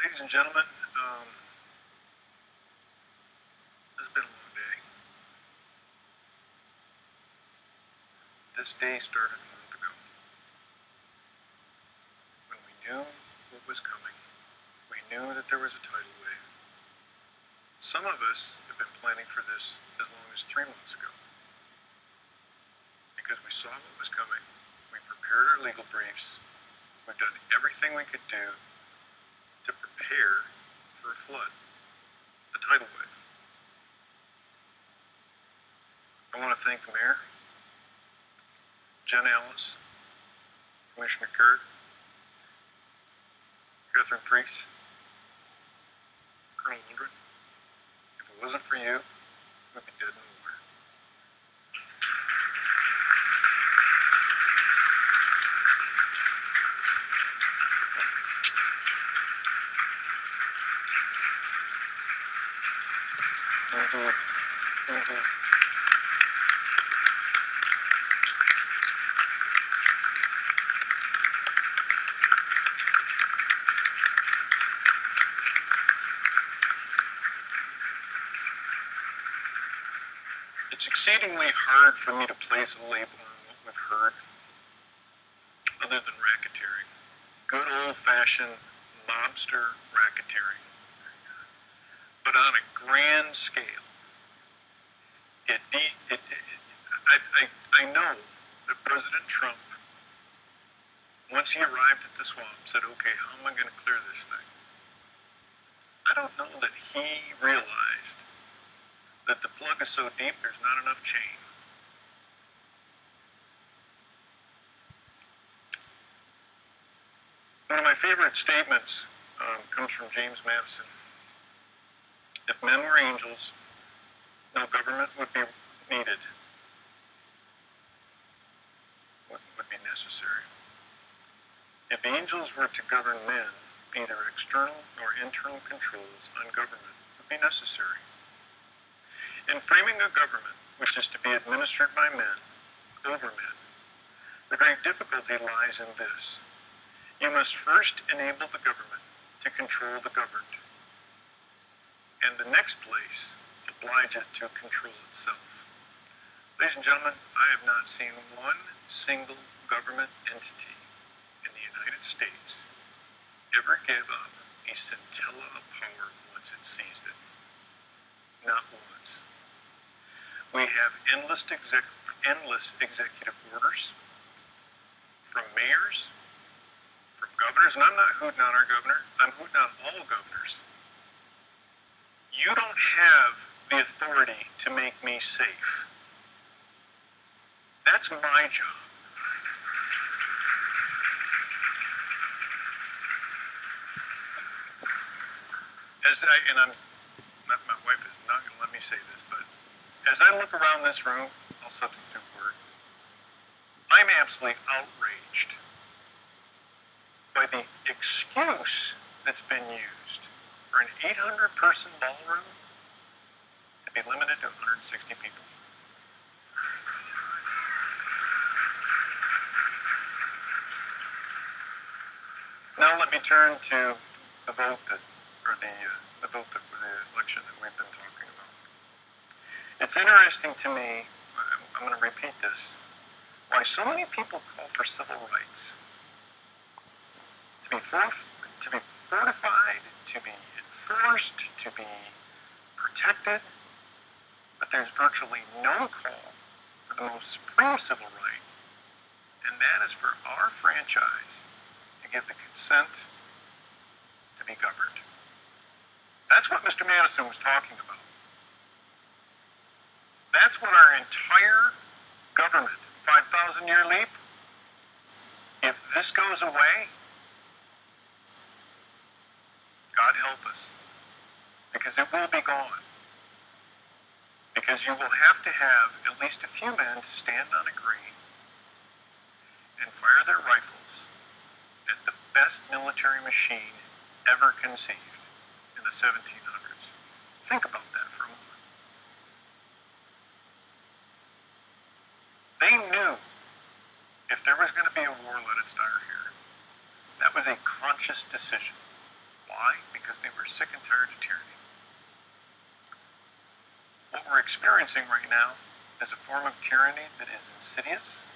Speaker 2: Ladies and gentlemen, this has been a long day. This day started a month ago. When we knew what was coming, we knew that there was a tidal wave. Some of us have been planning for this as long as 3 months ago. Because we saw what was coming, we prepared our legal briefs, we've done everything we could do to prepare for a flood, the tidal wave. I want to thank the mayor, Jenna, Commissioner Kurt, Catherine Priest, Colonel Lundgren. If it wasn't for you, we'd be dead in the water. It's exceedingly hard for me to place a label on what we've heard, other than racketeering. Good old-fashioned mobster racketeering. But on a grand scale, I know that President Trump, once he arrived at the swamp, said, okay, how am I going to clear this thing? I don't know that he realized that the plug is so deep there's not enough chain. One of my favorite statements comes from James Madison. If men were angels, no government would be needed. What would be necessary? If angels were to govern men, neither external nor internal controls on government would be necessary. In framing a government which is to be administered by men, over men, the great difficulty lies in this. You must first enable the government to control the governed. And the next place, oblige it to control itself. Ladies and gentlemen, I have not seen one single government entity in the United States ever give up a scintilla of power once it seized it. Not once. We have endless executive orders from mayors, from governors, and I'm not hooting on our governor, I'm hooting on all governors. You don't have the authority to make me safe. That's my job. My wife is not going to let me say this, but as I look around this room, I'll substitute word. I'm absolutely outraged by the excuse that's been used for an 800-person ballroom to be limited to 160 people. Now let me turn to the vote the election that we've been talking about. It's interesting to me, I'm going to repeat this, why so many people call for civil rights to be fortified, to be enforced, to be protected, but there's virtually no call for the most supreme civil right, and that is for our franchise to give the consent to be governed. That's what Mr. Madison was talking about. That's what our entire government, 5,000-year leap, if this goes away, God help us, because it will be gone. Because you will have to have at least a few men to stand on a green and fire their rifles at the best military machine ever conceived in the 1700s. Think about that for a moment. They knew if there was going to be a war, let it start here. That was a conscious decision. Why? Because they were sick and tired of tyranny. What we're experiencing right now is a form of tyranny that is insidious.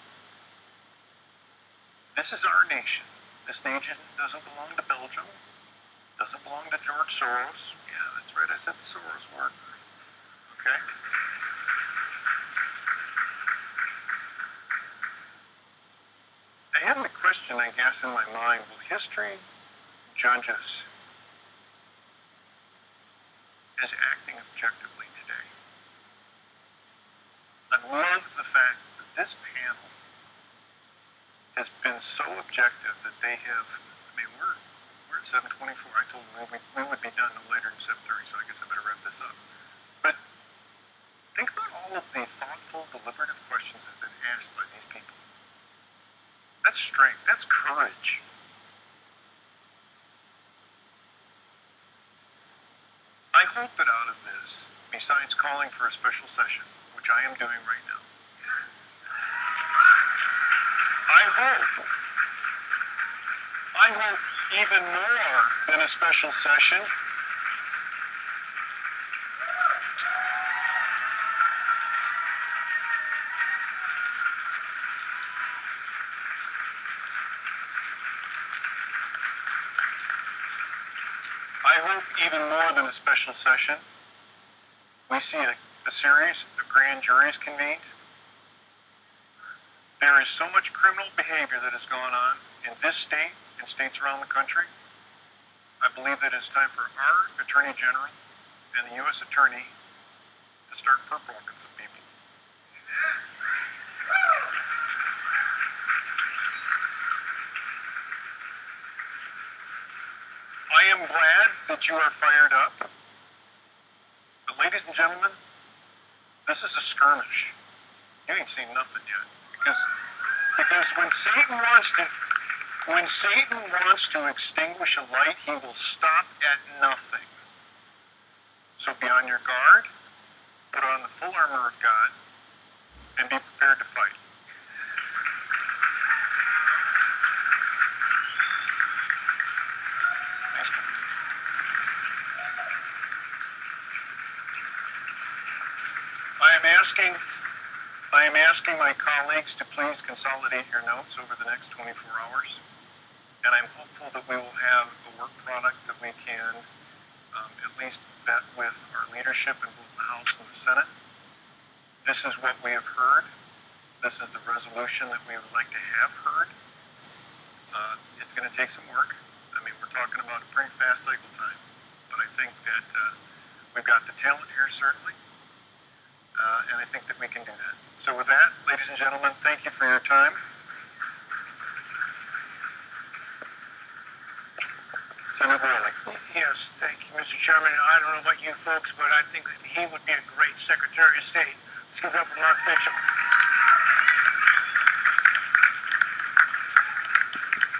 Speaker 2: This is our nation. This nation doesn't belong to Belgium. Doesn't belong to George Soros. Yeah, that's right. I said the Soros word. Okay? I have the question, I guess, in my mind, will history judge us as acting objectively today? I love the fact that this panel has been so objective that they have, we're at 7:24. I told them we would be done no later than 7:30, so I guess I better wrap this up. But think about all of the thoughtful, deliberative questions that have been asked by these people. That's strength. That's courage. I hope that out of this, besides calling for a special session, which I am doing right now, I hope even more than a special session, we see a series of grand juries convened. There is so much criminal behavior that has gone on in this state and states around the country. I believe that it's time for our Attorney General and the U.S. Attorney to start perp walking some people. I am glad that you are fired up. But ladies and gentlemen, this is a skirmish. You ain't seen nothing yet. Because when Satan wants to extinguish a light, he will stop at nothing. So be on your guard, put on the full armor of God, and be prepared to fight. am asking my colleagues to please consolidate your notes over the next 24 hours. And I'm hopeful that we will have a work product that we can at least vet with our leadership in both the House and the Senate. This is what we have heard. This is the resolution that we would like to have heard. It's going to take some work. I mean, we're talking about a pretty fast cycle time, but I think that we've got the talent here, certainly, and I think that we can do that. So with that, ladies and gentlemen, thank you for your time. Senator Burley.
Speaker 11: Yes, thank you, Mr. Chairman. I don't know about you folks, but I think that he would be a great Secretary of State. Let's give it up for Mark Fitcham.